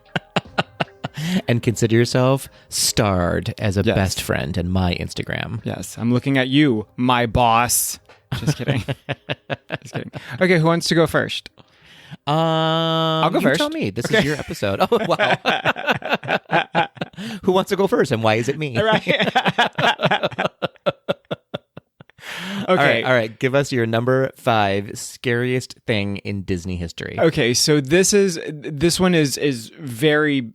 And consider yourself starred as a best friend in my Instagram. Yes, I'm looking at you, my boss. Just kidding. Just kidding. Okay, who wants to go first? I'll go first. Tell me. This is your episode. Oh, wow. Who wants to go first, and why is it me? Right. Okay. All right. Give us your number 5 scariest thing in Disney history. Okay, so this one is very.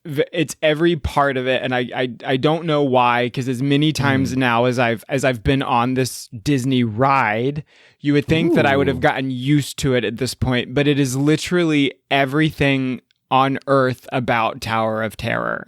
It's every part of it, and I don't know why, because as many times now as I've been on this Disney ride, you would think that I would have gotten used to it at this point, but it is literally everything on Earth about Tower of Terror.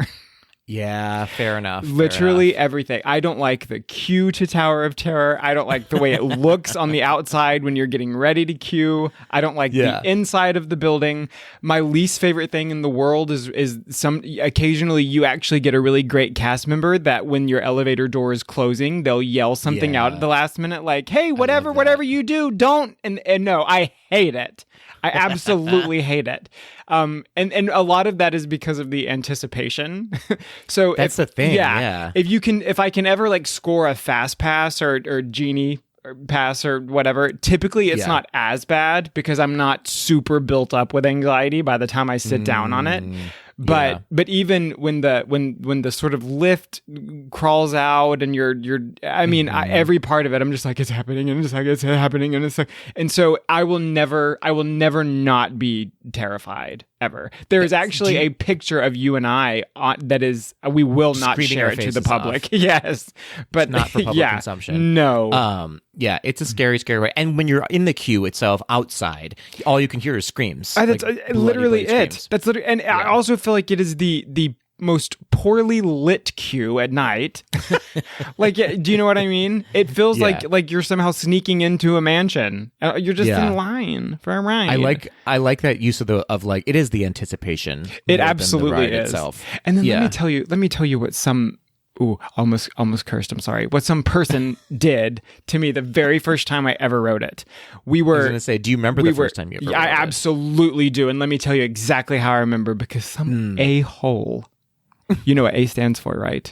Yeah, fair enough. Literally everything. I don't like the queue to Tower of Terror. I don't like the way it looks on the outside when you're getting ready to queue. I don't like the inside of the building. My least favorite thing in the world is occasionally you actually get a really great cast member that when your elevator door is closing, they'll yell something out at the last minute like, "Hey, whatever you do, don't." And no, I hate it. I absolutely hate it. And a lot of that is because of the anticipation. So that's the thing. Yeah. If I can ever like score a fast pass or genie or pass or whatever, typically it's not as bad because I'm not super built up with anxiety by the time I sit down on it. But even when the sort of lift crawls out and every part of it, I'm just like, it's happening, and it's like it's happening, and it's like, and so I will never not be terrified ever. There is actually a picture of you and I that is we will not share it to the public. Yes, but it's not for public consumption. No. Yeah, it's a scary way. And when you're in the queue itself, outside, all you can hear is screams. That's literally it. Screams. That's literally, and I also feel like it is the most poorly lit queue at night. Like, do you know what I mean? It feels like you're somehow sneaking into a mansion. You're just in line for a ride. I like that use of like it is the anticipation. It absolutely is. Itself. And then let me tell you what some. Ooh, almost cursed. I'm sorry. What some person did to me the very first time I ever wrote it. I was going to say, do you remember the first time you ever wrote it? I absolutely do. And let me tell you exactly how I remember, because some a-hole, you know what A stands for, right?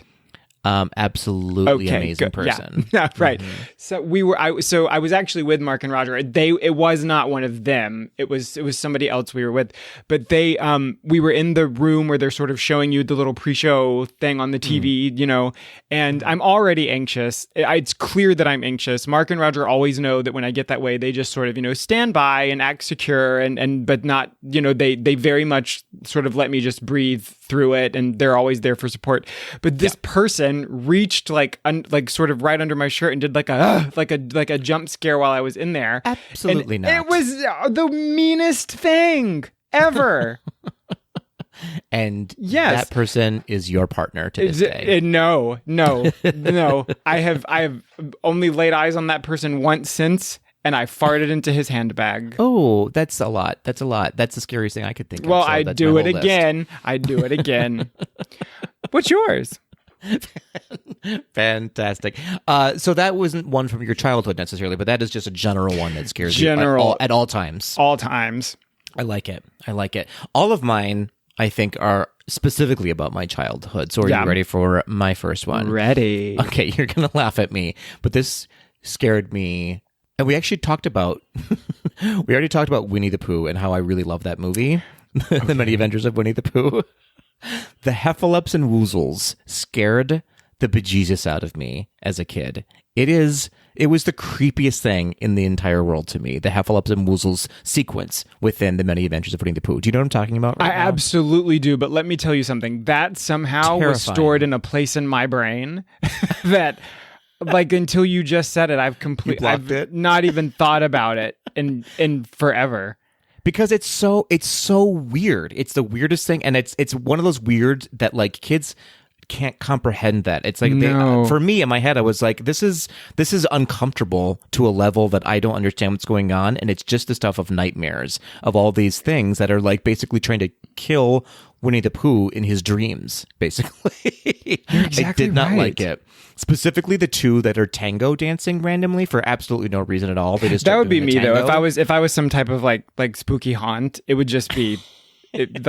Absolutely amazing person. Yeah, right. Mm-hmm. So I was actually with Mark and Roger. It was not one of them. It was somebody else we were with. But we were in the room where they're sort of showing you the little pre-show thing on the TV, and I'm already anxious. It's clear that I'm anxious. Mark and Roger always know that when I get that way, they just sort of, stand by and act secure but not, they very much sort of let me just breathe through it, and they're always there for support. But this person reached like sort of right under my shirt and did like a jump scare while I was in there. Absolutely and not. It was the meanest thing ever. And Yes. that person is your partner to this day. No. I have only laid eyes on that person once since, and I farted into his handbag. Oh, that's a lot. That's the scariest thing I could think of. Well, So I that's do my it whole list. again. I do it again. What's yours? Fantastic. So that wasn't one from your childhood necessarily, but that is just a general one that scares you at all times. All times. I like it. All of mine, I think, are specifically about my childhood. So are you ready for my first one? Ready. Okay, you're going to laugh at me, but this scared me. And we actually talked about, we already talked about Winnie the Pooh and how I really love that movie. The Many Adventures of Winnie the Pooh. The Heffalumps and Woozles scared the bejesus out of me as a kid. It was the creepiest thing in the entire world to me, the Heffalumps and Woozles sequence within The Many Adventures of Winnie the Pooh. Do you know what I'm talking about right now? I absolutely do, but let me tell you something. That somehow was stored in a place in my brain that, like, until you just said it, I've not even thought about it in forever. Because it's so weird. It's the weirdest thing, and it's one of those weird that like kids can't comprehend that. It's like for me in my head, I was like, this is uncomfortable to a level that I don't understand what's going on, and it's just the stuff of nightmares of all these things that are like basically trying to kill Winnie the Pooh in his dreams. Basically, I did not like it. Specifically, the two that are tango dancing randomly for absolutely no reason at all. They just that would be me tango. though. If I was some type of like spooky haunt, it would just be. It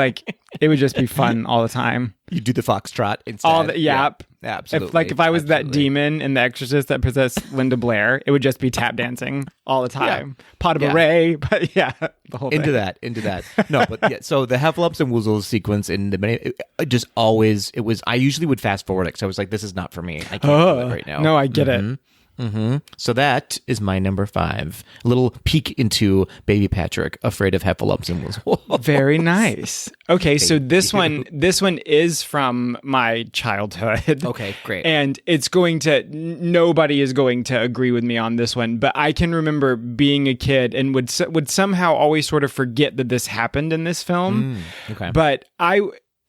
would just be fun all the time. You do the foxtrot instead. Yeah, absolutely. If I was that demon in The Exorcist that possessed Linda Blair, it would just be tap dancing all the time. Pot of array, but the whole thing. Into that. No, but yeah. So the Heffalumps and Woozles sequence in the many, just always it was. I usually would fast forward it because I was like, this is not for me. I can't do it right now. No, I get it. Mm-hmm. So that is my number 5. A little peek into Baby Patrick, afraid of Heffalumps and Woozles. Very nice. Okay, so this one is from my childhood. Okay, great. And nobody is going to agree with me on this one, but I can remember being a kid and would somehow always sort of forget that this happened in this film. Okay. But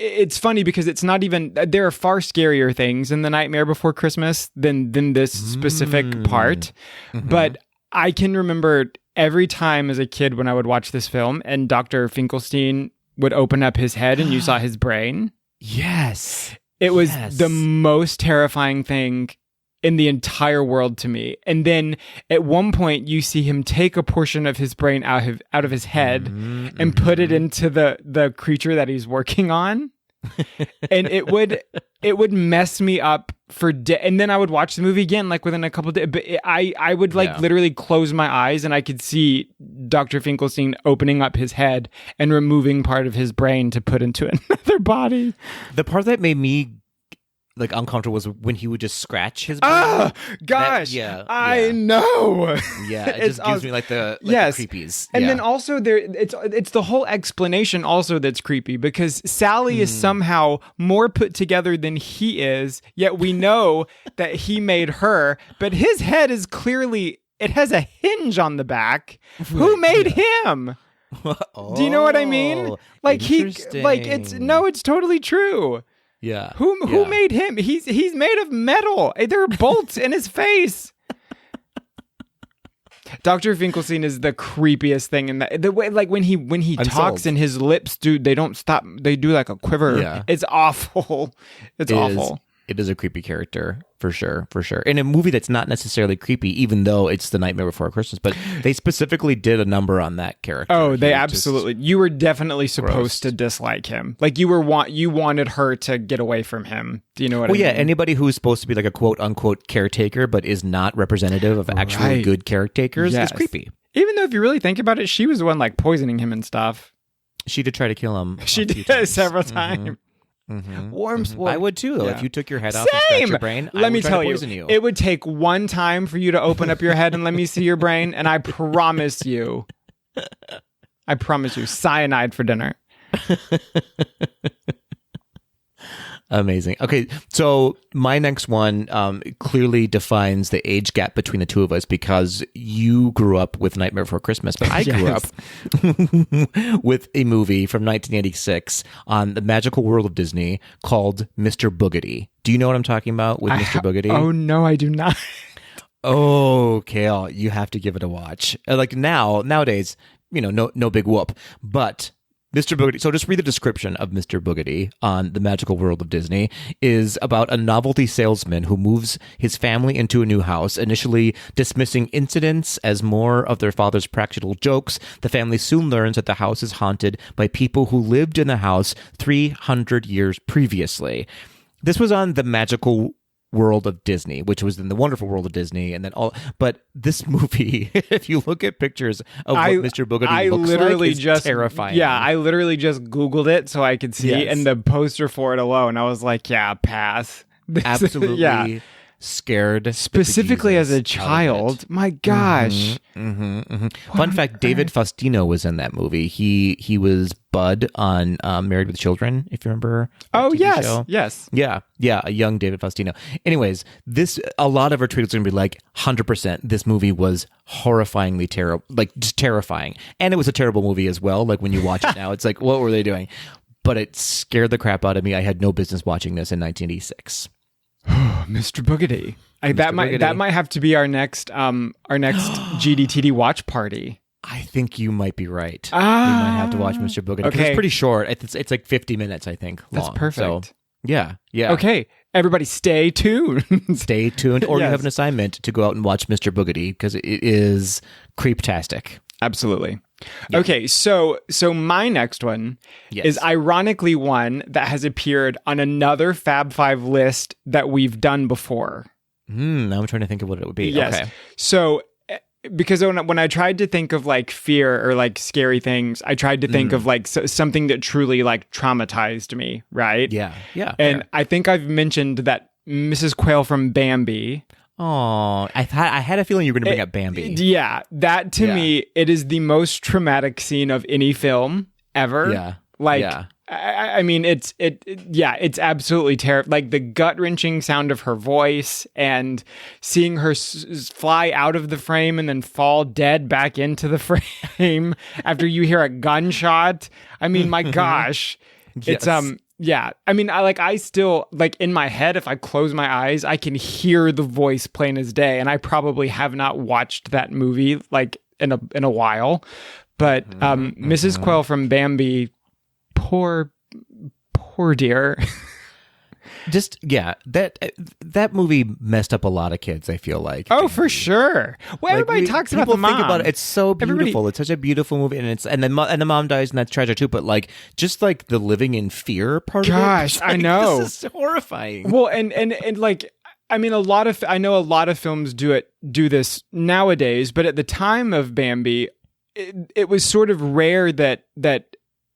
it's funny because it's not even, there are far scarier things in The Nightmare Before Christmas than this specific part. Mm-hmm. But I can remember every time as a kid when I would watch this film and Dr. Finkelstein would open up his head and you saw his brain. Yes. It was the most terrifying thing in the entire world to me. And then at one point you see him take a portion of his brain out of his head and put it into the creature that he's working on. And it would mess me up for and then I would watch the movie again like within a couple of days. But I would literally close my eyes and I could see Dr. Finkelstein opening up his head and removing part of his brain to put into another body. The part that made me like uncomfortable was when he would just scratch his brain. Oh gosh, I know. Yeah, it just gives me like the creepies. And then also it's the whole explanation also that's creepy because Sally is somehow more put together than he is. Yet we know that he made her, but his head is clearly it has a hinge on the back. Who made him? Do you know what I mean? Like it's totally true. Yeah. Who made him? He's made of metal. There are bolts in his face. Dr. Finkelstein is the creepiest thing in that. The way, like when he talks and his lips they don't stop. They do like a quiver. Yeah. It's awful. It's awful. It is a creepy character for sure. In a movie that's not necessarily creepy, even though it's The Nightmare Before Christmas, but they specifically did a number on that character. Oh, they absolutely. You were definitely supposed to dislike him. Like you wanted her to get away from him. Do you know what I mean? Well, yeah. Anybody who's supposed to be like a quote unquote caretaker, but is not representative of actually good caretakers is creepy. Even though if you really think about it, she was the one like poisoning him and stuff. She did try to kill him. She did several times. Warm sport. I would too, though. If you took your head off and scratched your brain, let me tell you, it would take one time for you to open up your head and let me see your brain, and I promise you, cyanide for dinner. Amazing. Okay, so my next one clearly defines the age gap between the two of us because you grew up with Nightmare Before Christmas, but I grew up with a movie from 1986 on the magical world of Disney called Mr. Boogedy. Do you know what I'm talking about with Mr. Boogedy? Oh, no, I do not. Oh, Kale, you have to give it a watch. Like nowadays, no big whoop, but Mr. Boogedy. So just read the description of Mr. Boogedy on the magical world of Disney is about a novelty salesman who moves his family into a new house, initially dismissing incidents as more of their father's practical jokes. The family soon learns that the house is haunted by people who lived in the house 300 years previously. This was on the magical world of Disney, which was in the wonderful world of Disney, and then but this movie, if you look at pictures of what Mr. Boogedy looks like, it's terrifying. Yeah, I literally just Googled it so I could see, and the poster for it alone, I was like, yeah, pass. Absolutely scared. Specifically as a child. My gosh. Fun fact, David Faustino was in that movie. He was Bud on Married with Children, if you remember. Oh, yes. Show. Yes. Yeah, a young David Faustino. Anyways, a lot of our tweets are going to be like, 100%, this movie was horrifyingly terrible, like just terrifying. And it was a terrible movie as well. Like when you watch it now, it's like, what were they doing? But it scared the crap out of me. I had no business watching this in 1986. Mr. Boogedy. That might have to be our next GDTD watch party. I think you might be right. We might have to watch Mr. Boogedy. Okay. It's pretty short. It's like 50 minutes, I think, long. That's perfect. So, yeah. Okay, everybody stay tuned. Stay tuned. Or you have an assignment to go out and watch Mr. Boogedy because it is creeptastic. Absolutely. Yeah. Okay, so my next one is ironically one that has appeared on another Fab Five list that we've done before. Now I'm trying to think of what it would be. Yes. Okay. So because when I tried to think of like fear or like scary things, I tried to think of like something that truly like traumatized me, right? Yeah. And I think I've mentioned that Mrs. Quail from Bambi. Oh, I had a feeling you were going to bring up Bambi. Yeah, that to me, it is the most traumatic scene of any film ever. Yeah, I mean, it's absolutely terrible. Like the gut wrenching sound of her voice and seeing her fly out of the frame and then fall dead back into the frame after you hear a gunshot. I mean, my gosh, it's Yeah, I mean, I still, like, in my head, if I close my eyes, I can hear the voice plain as day, and I probably have not watched that movie, like, in a while, but Mrs. Quail from Bambi, poor dear. Just, that movie messed up a lot of kids, I feel like. Oh, for sure. Well, everybody talks about the mom. Think about it. It's so beautiful. It's such a beautiful movie, and the mom dies, and that's tragic too. But like, just like the living in fear part of it. Gosh, like, I know. This is horrifying. Well, and like, I mean, I know a lot of films do this nowadays, but at the time of Bambi, it was sort of rare that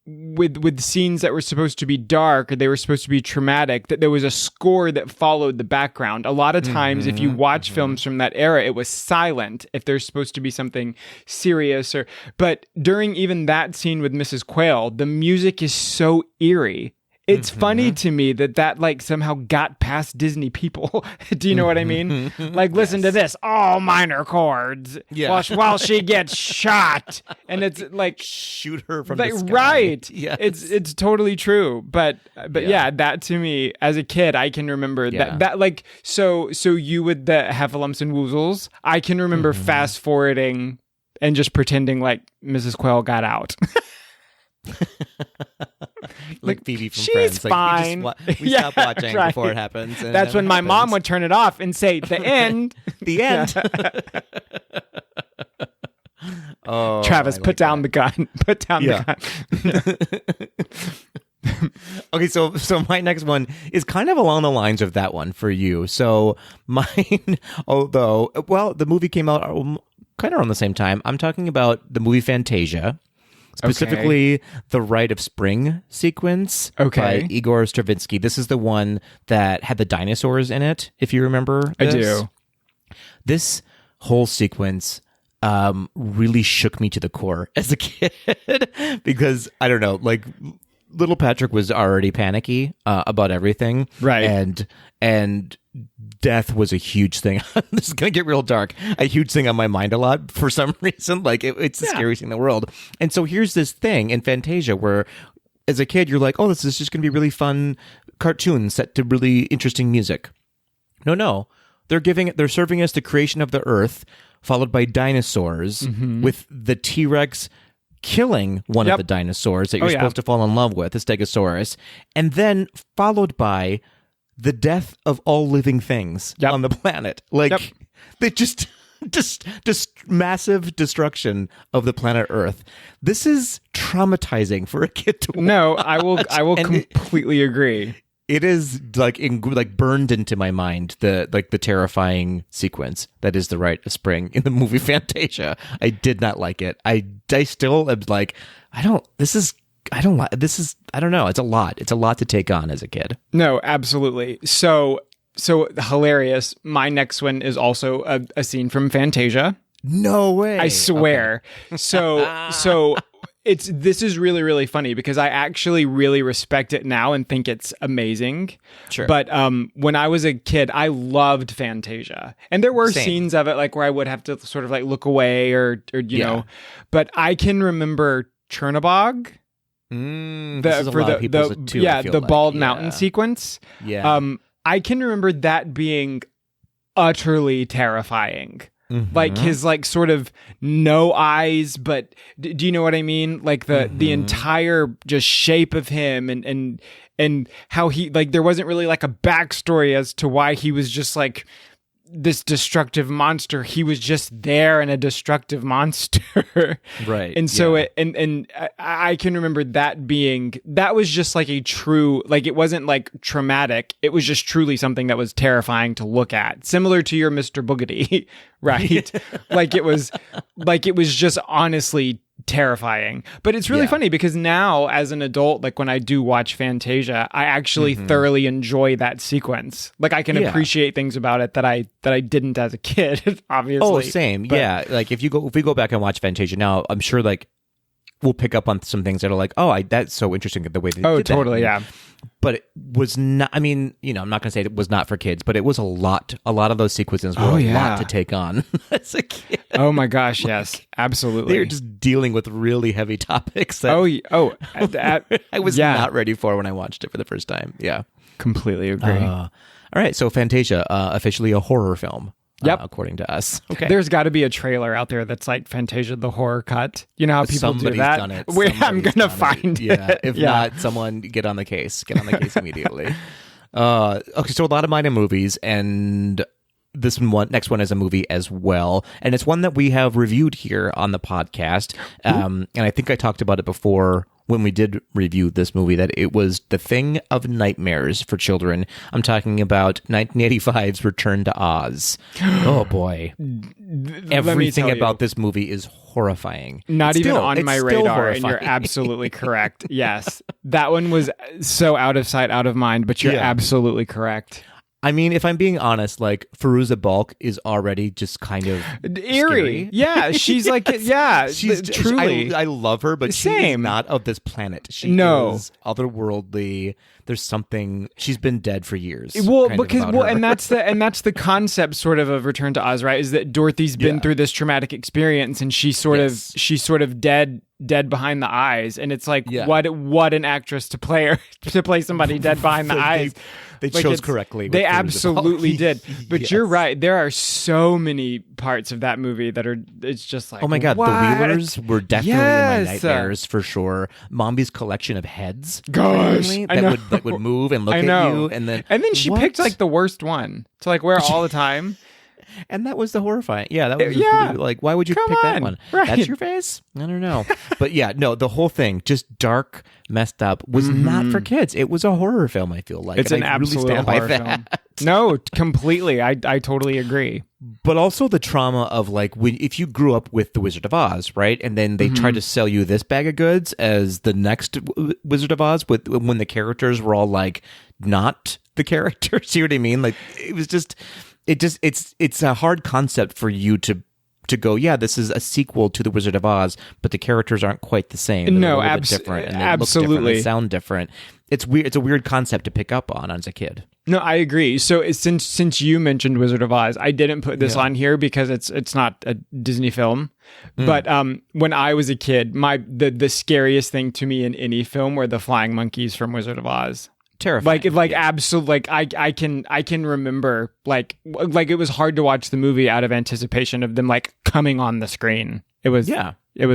with scenes that were supposed to be dark or they were supposed to be traumatic, that there was a score that followed the background. A lot of times, if you watch films from that era, it was silent if there's supposed to be something serious. But during even that scene with Mrs. Quail, the music is so eerie. It's funny to me that like somehow got past Disney people. Do you know what I mean? Like, listen to this, all minor chords while she gets shot. And it's like, shoot her from like, the sky. Right. Yes. It's totally true. But that to me, as a kid, I can remember that like, so you with the heffalumps and woozles, I can remember fast forwarding and just pretending like Mrs. Quail got out. Like Phoebe from she's Friends. Fine. Like, we stop watching before it happens. And that's when my mom would turn it off and say, the end. The end. Oh, Travis, put down the gun. Put down the gun. Okay, so my next one is kind of along the lines of that one for you. So mine, although, well, the movie came out kind of around the same time. I'm talking about the movie Fantasia. Specifically, the Rite of Spring sequence by Igor Stravinsky. This is the one that had the dinosaurs in it, if you remember this. I do. This whole sequence really shook me to the core as a kid because, I don't know, like, little Patrick was already panicky about everything, right? And death was a huge thing. This is gonna get real dark. A huge thing on my mind a lot for some reason. Like it's the scariest thing in the world. And so here's this thing in Fantasia where, as a kid, you're like, oh, this is just gonna be really fun cartoon set to really interesting music. No, they're serving us the creation of the Earth, followed by dinosaurs, with the T-Rex killing one of the dinosaurs that you're supposed to fall in love with, the Stegosaurus, and then followed by the death of all living things on the planet. Like, they just massive destruction of the planet Earth. This is traumatizing for a kid to watch. No, I will completely agree. It is like burned into my mind, the terrifying sequence that is the rite of spring in the movie Fantasia. I did not like it. I still am like, I don't know. It's a lot. It's a lot to take on as a kid. No, absolutely. So hilarious. My next one is also a scene from Fantasia. No way. I swear. Okay. So this is really, really funny because I actually really respect it now and think it's amazing. Sure. But when I was a kid, I loved Fantasia. And there were scenes of it like where I would have to sort of like look away or you know. But I can remember Chernobog. The Bald Mountain sequence. Yeah. I can remember that being utterly terrifying. Like his like sort of no eyes, but do you know what I mean? Like the entire just shape of him and how he like there wasn't really like a backstory as to why he was just like this destructive monster. He was just there and a destructive monster. Right. And so I can remember that was just like a true, like it wasn't like traumatic. It was just truly something that was terrifying to look at. Similar to your Mr. Boogedy, right? like it was just honestly terrifying. But it's really funny because now as an adult, like when I do watch Fantasia, I actually thoroughly enjoy that sequence. Like I can appreciate things about it that I didn't as a kid, obviously. Oh, same. But, like if we go back and watch Fantasia now, I'm sure like we'll pick up on some things that are like, oh, that's so interesting the way they did totally, that. yeah. But it was not, I mean, you know, I'm not going to say it was not for kids, but it was a lot of those sequences were a lot to take on as a kid. Oh my gosh, yes, absolutely. They were just dealing with really heavy topics that I was not ready for when I watched it for the first time. Yeah. Completely agree. All right, so Fantasia, officially a horror film. Yep. According to us. Okay. There's got to be a trailer out there that's like Fantasia the horror cut. You know how people Somebody's do that? Done it. I'm going to find it. Yeah. If not, someone get on the case. Get on the case immediately. Okay, so a lot of mine are movies, and this next one is a movie as well. And it's one that we have reviewed here on the podcast. And I think I talked about it before when we did review this movie, that it was the thing of nightmares for children. I'm talking about 1985's Return to Oz. Oh boy. Everything about this movie is horrifying. Not even on my radar, and you're absolutely correct. Yes. That one was so out of sight, out of mind, but you're absolutely correct. I mean, if I'm being honest, like Fairuza Balk is already just kind of eerie. Scary. Yeah, she's like, she's truly. I love her, but she is not of this planet. She is otherworldly. There's something. She's been dead for years. Well, and that's the concept sort of Return to Oz, right? Is that Dorothy's been through this traumatic experience, and she's sort of dead behind the eyes, and it's like what an actress to play somebody dead behind the eyes. They chose correctly. They absolutely did. But you're right. There are so many parts of that movie that are, it's just like, oh my God, what? The Wheelers were definitely in my nightmares for sure. Mombi's collection of heads. Gosh. That would move and look at you. And then she picked like the worst one to like wear all the time. And that was the horrifying. Yeah, that was like, why would you pick that one? Right. That's your face? I don't know. But yeah, no, the whole thing, just dark, messed up, was not for kids. It was a horror film, I feel like. It's an absolute horror film. No, completely. I totally agree. But also the trauma of like, if you grew up with The Wizard of Oz, right? And then they tried to sell you this bag of goods as the next Wizard of Oz when the characters were all like, not the characters. See what I mean? Like, it was just... it's a hard concept for you to to go, yeah, this is a sequel to The Wizard of Oz, but the characters aren't quite the same. They're a little bit different, and they look different and sound different. It's weird. It's a weird concept to pick up on as a kid. No, I agree. So since you mentioned Wizard of Oz, I didn't put this on here because it's not a Disney film. But when I was a kid, the scariest thing to me in any film were the flying monkeys from Wizard of Oz. Terrifying. Like absolutely. Like I can remember like it was hard to watch the movie out of anticipation of them like coming on the screen. It was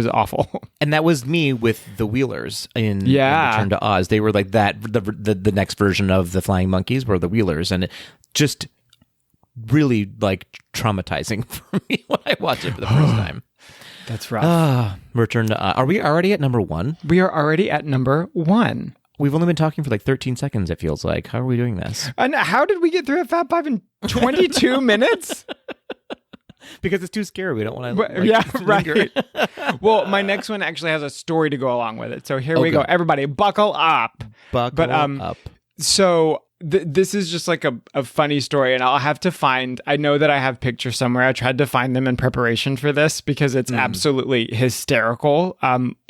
awful. And that was me with the Wheelers in Return to Oz. They were like that. The next version of the flying monkeys were the Wheelers, and it just really like traumatizing for me when I watched it for the first time. That's rough. Return to Oz. Are we already at number 1? We are already at number 1. We've only been talking for like 13 seconds, it feels like. How are we doing this? And how did we get through a Fab Five in 22 minutes? Because it's too scary. We don't want to. Right. Well, my next one actually has a story to go along with it. So here we go. Everybody, buckle up. Buckle up. So this is just like a funny story, and I'll have to find. I know that I have pictures somewhere. I tried to find them in preparation for this because it's absolutely hysterical.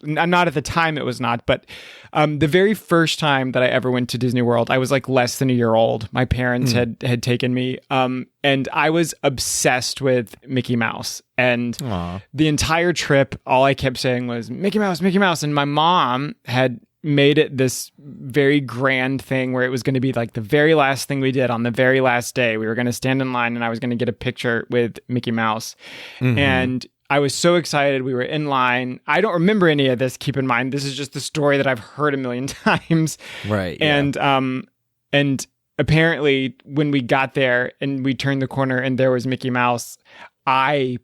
Not at the time, it was not, but the very first time that I ever went to Disney World, I was like less than a year old. My parents had taken me, and I was obsessed with Mickey Mouse. And the entire trip, all I kept saying was Mickey Mouse, Mickey Mouse. And my mom had made it this very grand thing where it was going to be like the very last thing we did on the very last day. We were going to stand in line and I was going to get a picture with Mickey Mouse. And I was so excited. We were in line. I don't remember any of this. Keep in mind, this is just the story that I've heard a million times. Right. Yeah. And apparently when we got there and we turned the corner and there was Mickey Mouse, I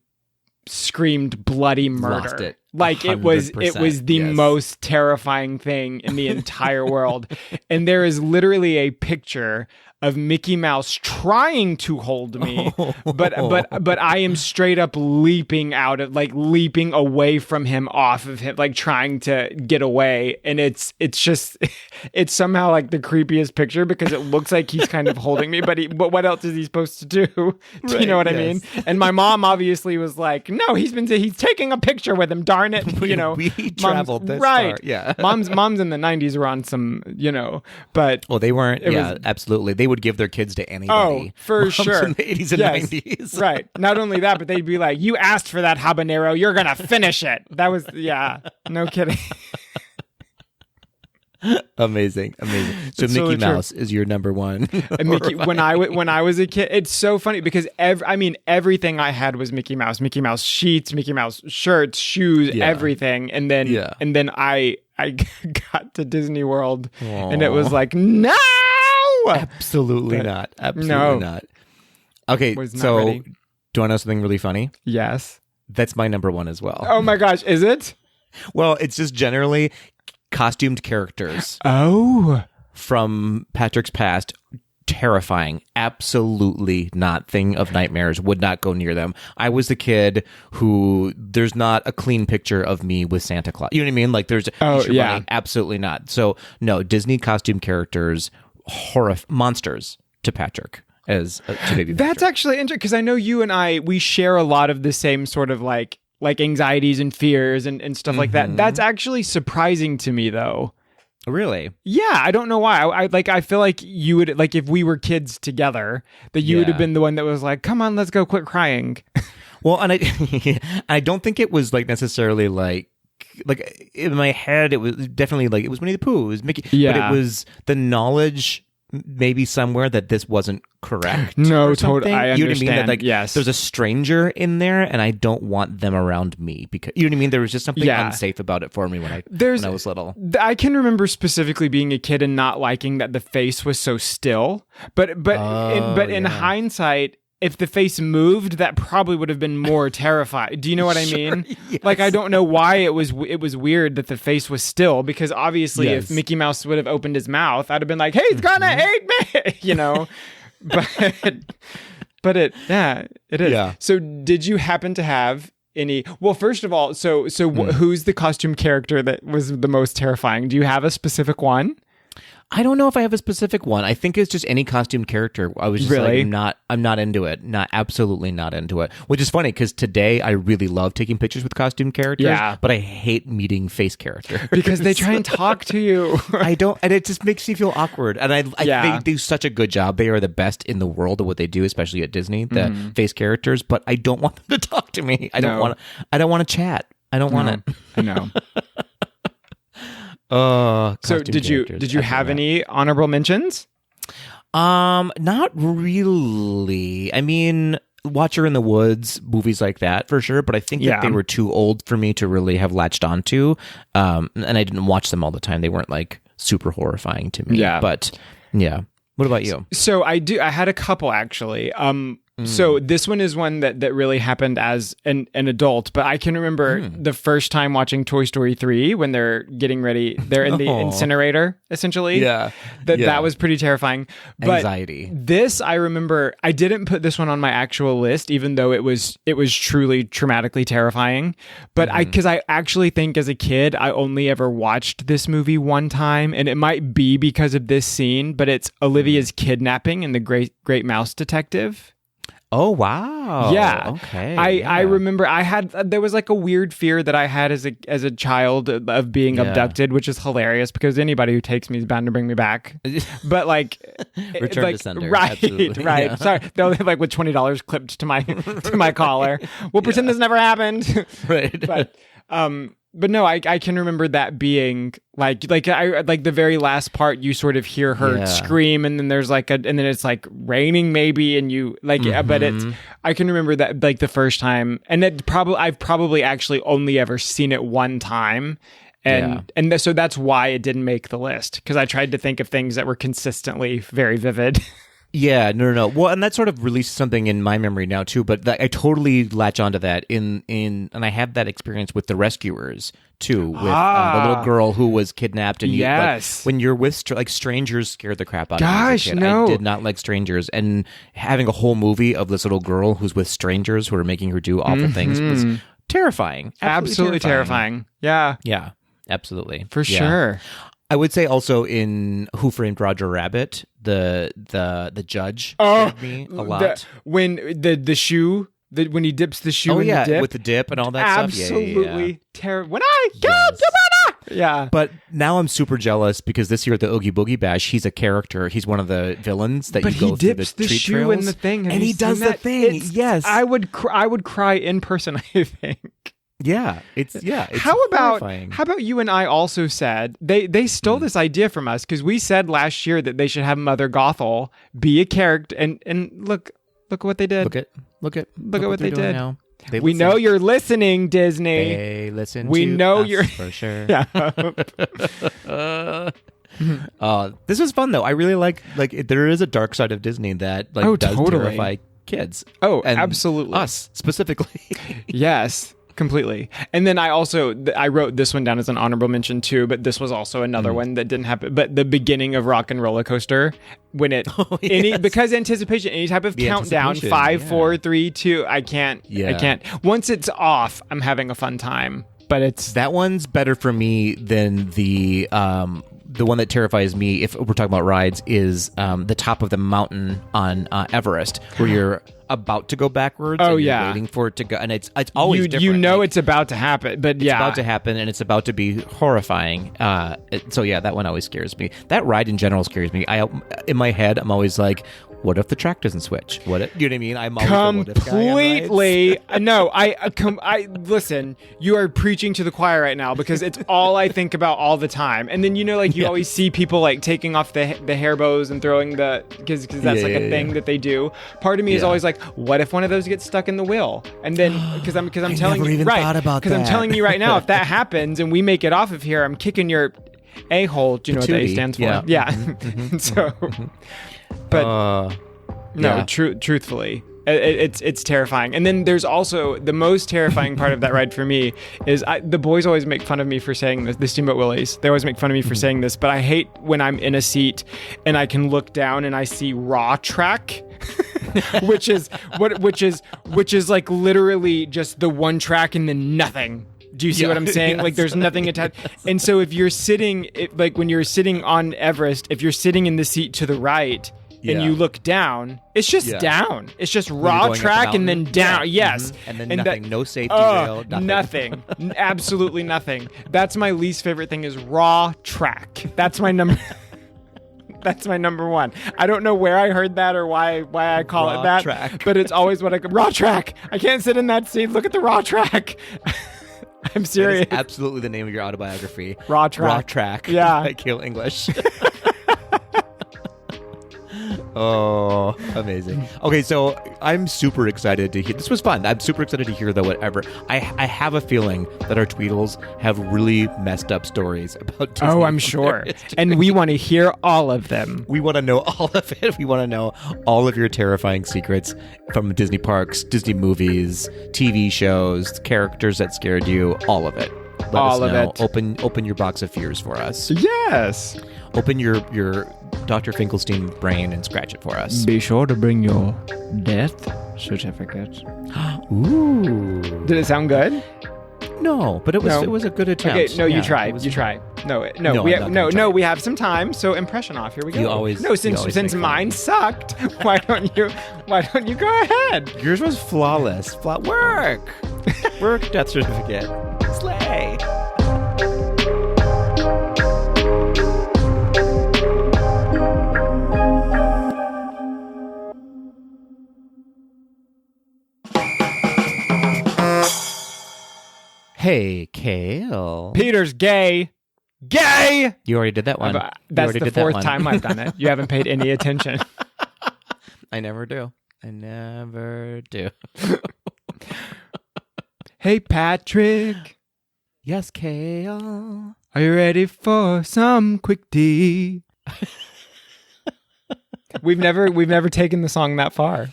screamed bloody murder. Lost it. Like it was the most terrifying thing in the entire world. And there is literally a picture of Mickey Mouse trying to hold me, but I am straight up leaping away from him, off of him, like trying to get away. And it's somehow like the creepiest picture because it looks like he's kind of holding me, but what else is he supposed to do? Do you know what I mean? And my mom obviously was like, no, he's taking a picture with him, darn it. You know, we traveled this far. Yeah. Moms in the 90s were on some, but well, they weren't. Absolutely. They would give their kids to anybody. Oh, for sure. In the 80s and 90s. Right. Not only that, but they'd be like, you asked for that habanero, you're going to finish it. That was, no kidding. Amazing. So Mickey Mouse is your number 1. Mickey, right. when I was a kid, it's so funny because everything I had was Mickey Mouse sheets, Mickey Mouse shirts, shoes, everything. And then I got to Disney World and it was like, no! Absolutely not. Absolutely not. Okay, so ready. Do you want to know something really funny? Yes. That's my number 1 as well. Oh my gosh, is it? Well, it's just generally costumed characters. Oh. From Patrick's past. Terrifying. Absolutely not. Thing of nightmares. Would not go near them. I was the kid who there's not a clean picture of me with Santa Claus. You know what I mean? Like there's money. Absolutely not. So no, Disney costume characters, monsters to Patrick as to baby Patrick. That's actually interesting because I know you and we share a lot of the same sort of like anxieties and fears and stuff like that. That's actually surprising to me though. Really? Yeah, I don't know why. I feel like you would, like, if we were kids together, that you would have been the one that was like, "Come on, let's go, quit crying." Well, and I don't think it was like necessarily like in my head. It was definitely like it was Winnie the Pooh, it was Mickey, but it was the knowledge maybe somewhere that this wasn't correct. No, totally. I understand. You know what I mean? That, yes. There's a stranger in there, and I don't want them around me because you know what I mean. There was just something unsafe about it for me when I was little. I can remember specifically being a kid and not liking that the face was so still. But in hindsight, if the face moved, that probably would have been more terrifying. Do you know what I mean? Yes. Like, I don't know why it was weird that the face was still, because obviously if Mickey Mouse would have opened his mouth, I'd have been like, hey, he's gonna eat me, but it is. Yeah. So did you happen to have any, well, first of all, who's the costume character that was the most terrifying? Do you have a specific one? I don't know if I have a specific one. I think it's just any costume character. I was just Really? like, I'm not into it. Absolutely not into it. Which is funny because today I really love taking pictures with costume characters. Yeah. But I hate meeting face characters. Because they try and talk to you. I don't, and it just makes me feel awkward. And they do such a good job. They are the best in the world at what they do, especially at Disney, the face characters. But I don't want them to talk to me. I don't want to chat. I don't want it. I know. So did you have any honorable mentions? Not really. I mean, Watcher in the Woods, movies like that for sure, but I think that they were too old for me to really have latched onto. And I didn't watch them all the time. They weren't like super horrifying to me. Yeah. But yeah. What about you? So I had a couple actually. So this one is one that really happened as an adult, but I can remember the first time watching Toy Story 3 when they're getting ready. They're in the incinerator, essentially. Yeah. That was pretty terrifying. But anxiety. This, I remember, I didn't put this one on my actual list, even though it was truly traumatically terrifying. But because I actually think as a kid, I only ever watched this movie one time, and it might be because of this scene, but it's Olivia's kidnapping in The Great Mouse Detective. Oh, wow. Yeah. Okay. I remember there was like a weird fear that I had as a child of being abducted, which is hilarious because anybody who takes me is bound to bring me back. But like return to sender. Right. Absolutely. Right. Yeah. Sorry. They'll have like with $20 clipped to my collar. We'll pretend this never happened. Right. But no, I can remember that being like the very last part. You sort of hear her scream, and then there's and then it's like raining maybe, and you like. But I can remember that like the first time, and I've probably actually only ever seen it one time, so that's why it didn't make the list because I tried to think of things that were consistently very vivid. Yeah, no. Well, and that sort of released something in my memory now too. But I totally latch onto that and I had that experience with The Rescuers too, with the little girl who was kidnapped. And when you're with strangers, scared the crap out of me. Gosh, no, I did not like strangers, and having a whole movie of this little girl who's with strangers who are making her do awful things was terrifying. Absolutely terrifying. Yeah, absolutely for sure. I would say also in Who Framed Roger Rabbit, the judge scared me a lot. When the shoe, when he dips the shoe in the dip. With the dip and all that stuff. Absolutely terrible. When I killed Giovanna! Yeah. But now I'm super jealous because this year at the Oogie Boogie Bash, he's a character. He's one of the villains that you go through the treat trails. But he dips the shoe in the thing. And he does the thing. Yes. I would cry in person, I think. Yeah, it's how about horrifying. How about you and I also said they stole this idea from us because we said last year that they should have Mother Gothel be a character and look what they did. Look at what they did. Now. We know you're listening, Disney. They listen. We to know us you're for sure. Yeah. This was fun though. I really like there is a dark side of Disney that does terrify kids. Oh, and absolutely. Us specifically. Yes. Completely. And then I wrote this one down as an honorable mention too, but this was also another one that didn't happen. But the beginning of Rock and Roller Coaster, when it because anticipation, any type of countdown, 5, 4, 3, 2, I can't. Once it's off, I'm having a fun time. But that one's better for me than the one that terrifies me, if we're talking about rides, is the top of the mountain on Everest, where you're about to go backwards. Oh, and you're yeah. waiting for it to go, and it's always different. You know it's about to happen, but it's about to happen, and it's about to be horrifying. So yeah, that one always scares me. That ride in general scares me. In my head, I'm always like, what if the track doesn't switch? You know what I mean? I'm always completely. No, I listen. You are preaching to the choir right now because it's all I think about all the time. And then you always see people like taking off the hair bows and throwing because that's a thing that they do. Part of me is always like, what if one of those gets stuck in the wheel? And then because I'm telling you right, because I'm telling you right now, if that happens and we make it off of here, I'm kicking your a-hole. Do you know what the A stands for? Yeah. So, but truthfully, it's terrifying. And then there's also the most terrifying part of that ride for me is the boys always make fun of me for saying this. The Steamboat Willies, they always make fun of me for saying this, but I hate when I'm in a seat and I can look down and I see raw track. which is like literally just the one track and then nothing. Do you see what I'm saying? Yes. Like there's nothing attached. And so if you're sitting, like when you're sitting on Everest, if you're sitting in the seat to the right and you look down, it's just down. It's just raw track and then down. Yes. And then nothing. No safety rail. Nothing. Absolutely nothing. That's my least favorite thing is raw track. That's my number. That's my number one. I don't know where I heard that or why I call raw it that. Track. But it's always what raw track. I can't sit in that seat. Look at the raw track. I'm serious. That is absolutely the name of your autobiography. Raw track. Raw track. Yeah. By Kale English. Oh, amazing. Okay, so I'm super excited to hear. This was fun. I'm super excited to hear, though, whatever. I have a feeling that our Tweedles have really messed up stories about Disney. Oh, I'm sure. And we want to hear all of them. We want to know all of it. We want to know all of your terrifying secrets from Disney parks, Disney movies, TV shows, characters that scared you, all of it. Let all us know. of it. Open your box of fears for us. Yes. Open your Dr. Finkelstein brain and scratch it for us. Be sure to bring your death certificate. Ooh. Did it sound good? No, but it was a good attempt. Okay, no, Yeah, you try. was- You try. No, I'm not gonna try. we have some time. So impression off. Here we go. You always since make fun mine of me. sucked, why don't you go ahead? Yours was flawless. Work. Work death certificate. Slay. Hey, Kale. Peter's gay. Gay. You already did that one. That's the fourth time I've done it. You haven't paid any attention. I never do. Hey, Patrick. Yes, Kale. Are you ready for some quick tea? We've never taken the song that far.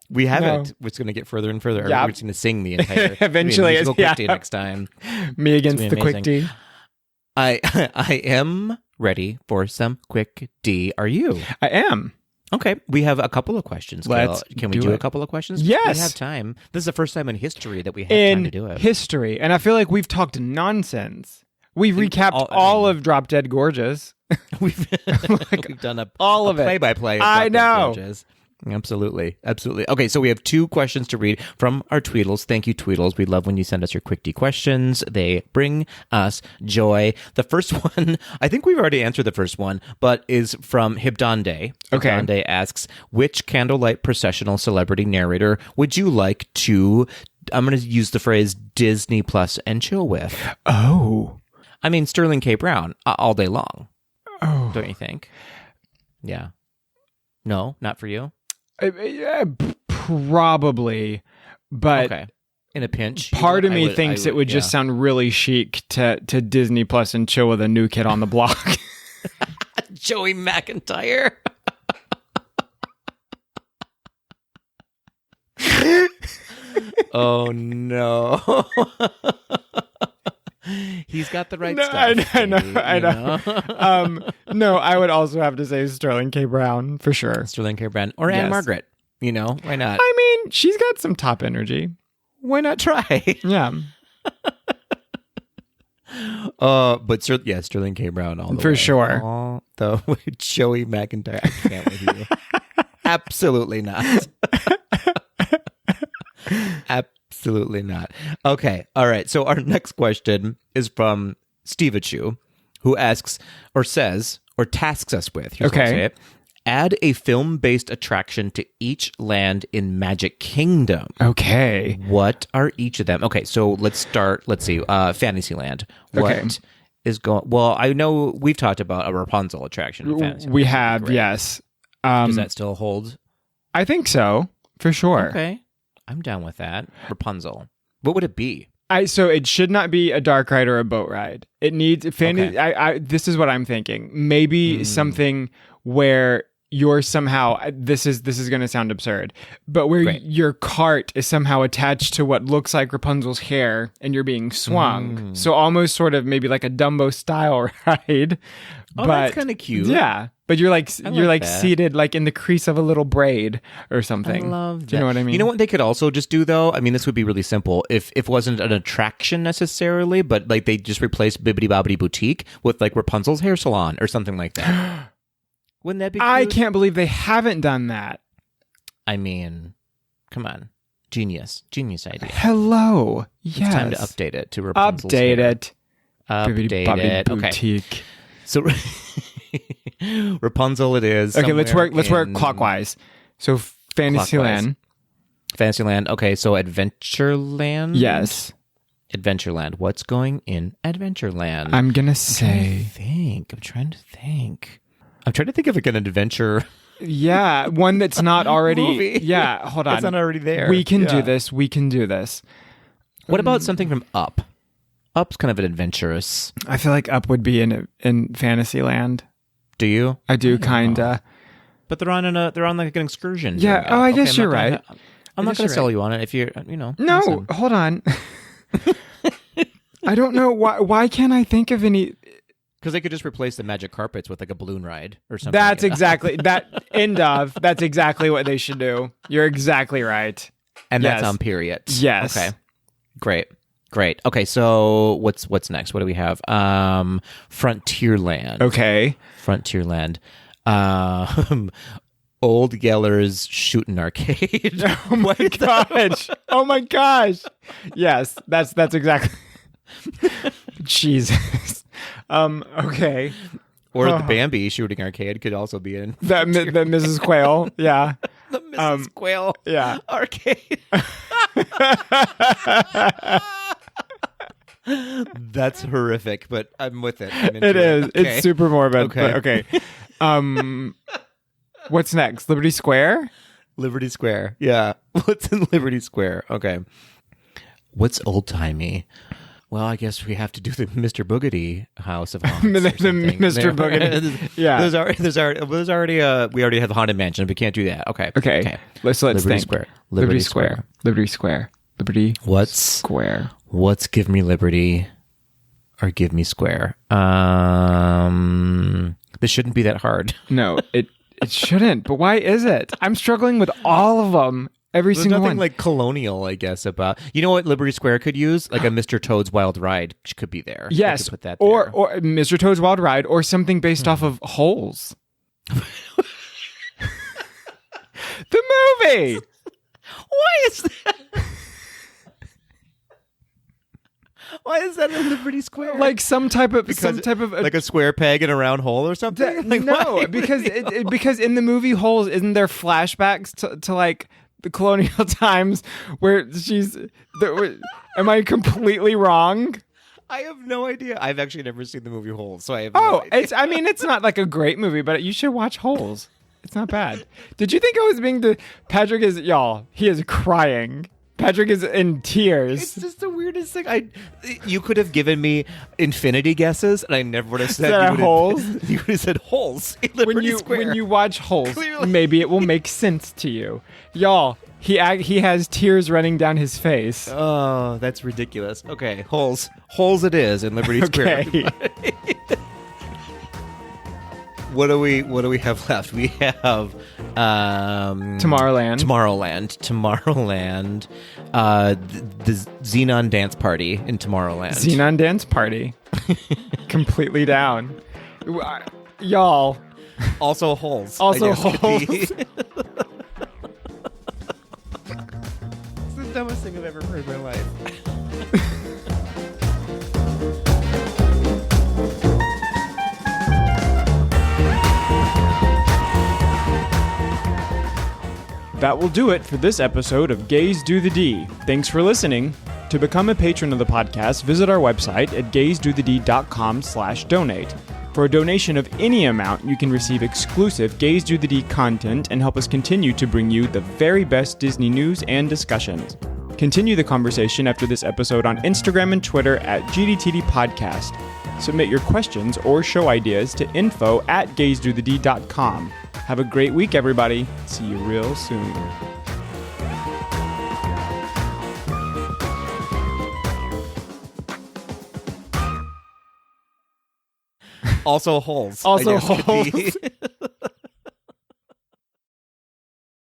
We haven't. It's going to get further and further. Yeah. We're just going to sing the entire. Eventually, musical yeah. quick tea next time. Me against the quick amazing. tea. I am ready for some quick tea. Are you? I am. Okay, we have a couple of questions. Let's Can we do do it. a couple of questions? Yes. We have time. This is the first time in history that we have time to do it. History, and I feel like we've talked nonsense. We've recapped all of Drop Dead Gorgeous. We've done all of it. Play-by-play. Of I Drop Dead know. Gorgeous. Absolutely. Okay, so we have 2 questions to read from our Tweedles. Thank you, Tweedles. We love when you send us your quick tea questions. They bring us joy. The first one, I think we've already answered the first one, but is from Hibdonde. Okay. Hibdonde asks, which candlelight processional celebrity narrator would you like to, I'm going to use the phrase Disney Plus and chill with? Oh. I mean, Sterling K. Brown all day long. Oh. Don't you think? Yeah. No, not for you? Yeah, probably, but Okay. In a pinch. part of me thinks it would just sound really chic to Disney Plus and chill with a new kid on the block. Joey McIntyre. Oh no. He's got the right stuff. I know. No, I would also have to say Sterling K. Brown for sure. Sterling K. Brown or Anne Yes. Margaret. You know, why not? I mean, she's got some top energy. Why not try? Yeah, But Sterling K. Brown all the for way. sure. Oh, the Joey McIntyre. I can't with you. Absolutely not. Absolutely not. Okay. All right. So our next question is from Stevachu, who asks or says or tasks us with. Here's how I say it. Add a film-based attraction to each land in Magic Kingdom. Okay. What are each of them? Okay, so let's start. Let's see. Fantasyland. What is going? Well, I know we've talked about a Rapunzel attraction in Fantasyland. We have, Correct. yes. Does that still hold? I think so, for sure. Okay, I'm down with that. Rapunzel. What would it be? So it should not be a dark ride or a boat ride. It needs fantasy. This is what I'm thinking. Maybe something where you're somehow. This is going to sound absurd, but where your cart is somehow attached to what looks like Rapunzel's hair, and you're being swung. So almost sort of maybe like a Dumbo style ride. Oh, that's kind of cute. Yeah, but you're like that. seated like in the crease of a little braid or something. I love that. Do you know what I mean? You know what they could also just do though? I mean, this would be really simple if it wasn't an attraction necessarily, but like they just replaced Bibbidi Bobbidi Boutique with like Rapunzel's hair salon or something like that. Wouldn't that be cute? I can't believe they haven't done that. I mean, come on. Genius idea. Hello. It's Yes. time to update it to Rapunzel's Update hair. it. Update Bibbidi-bobbidi it. Okay. Boutique. So Rapunzel it is. Okay, let's work in clockwise. So Fantasyland. Fantasyland. Okay, so Adventureland? Yes. Adventureland. What's going in Adventureland? I'm going to say I'm trying to think of like an adventure. Yeah, one that's not already. Movie. Yeah, hold on. It's not already there. We can do this. We can do this. What about something from Up? Up's kind of an adventurous. I feel like Up would be in Fantasyland. Do you? I do kinda. But they're on like an excursion. Yeah. Oh, I guess you're right. I'm not going to sell you on it if you're, No, listen. hold on. I don't know why can't I think of any. Because they could just replace the magic carpets with like a balloon ride or something. That's exactly that end of. That's exactly what they should do. You're exactly right. And Yes. that's on period. Yes. Okay. Great. Okay, so what's next? What do we have? Frontierland. Okay. Frontierland. Old Yeller's Shooting Arcade. Oh my gosh. Oh my gosh. Yes, that's exactly. Jesus. Okay. Or the Bambi Shooting Arcade could also be in. The Mrs. Quail. Yeah. The Mrs. Quail yeah. Arcade. That's horrific, but I'm with it. I'm into It is. Okay. It's super morbid. Okay. Okay. What's next? Liberty Square? Liberty Square. Yeah. What's in Liberty Square? Okay. What's old timey? Well, I guess we have to do the Mr. Boogedy House of Haunts. The Mr. Boogedy. Yeah. There's already we already have the Haunted Mansion. We can't do that. Okay. Let's Liberty think. Square. Liberty Square. Liberty Square. Liberty Square. What's Give Me Liberty or Give Me Square? This shouldn't be that hard. No, it shouldn't. But why is it? I'm struggling with all of them. Every There's single nothing one. like colonial, I guess, about. You know what Liberty Square could use? Like a Mr. Toad's Wild Ride could be there. Yes. Put that there. Or Mr. Toad's Wild Ride or something based off of Holes. The movie. Why is that? Why is that in Liberty Square? Like some type of like a square peg in a round hole or something? Like, no, why? because because in the movie Holes, isn't there flashbacks to like the colonial times where am I completely wrong? I have no idea. I've actually never seen the movie Holes, so I have no idea. It's not like a great movie, but you should watch Holes. It's not bad. Did you think I was being Patrick is he is crying. Patrick is in tears. It's just the weirdest thing. You could have given me infinity guesses, and I never would have said Holes. You would have said Holes. In Liberty Square. When you watch Holes, Clearly. maybe it will make sense to you, y'all. He has tears running down his face. Oh, that's ridiculous. Okay, Holes it is in Liberty Square. Okay. What do we have left? We have Tomorrowland. The Xenon Dance Party in Tomorrowland. Xenon Dance Party. Completely down. Y'all. Also Holes. Also I guess, Holes. It's the dumbest thing I've ever heard in my life. That will do it for this episode of Gays Do the D. Thanks for listening. To become a patron of the podcast, visit our website at gaysdothed.com/donate. For a donation of any amount, you can receive exclusive Gays Do the D content and help us continue to bring you the very best Disney news and discussions. Continue the conversation after this episode on Instagram and Twitter at GDTD Podcast. Submit your questions or show ideas to info@gaysdothed.com. Have a great week, everybody. See you real soon. Also holes. Also I guess, could be. holes.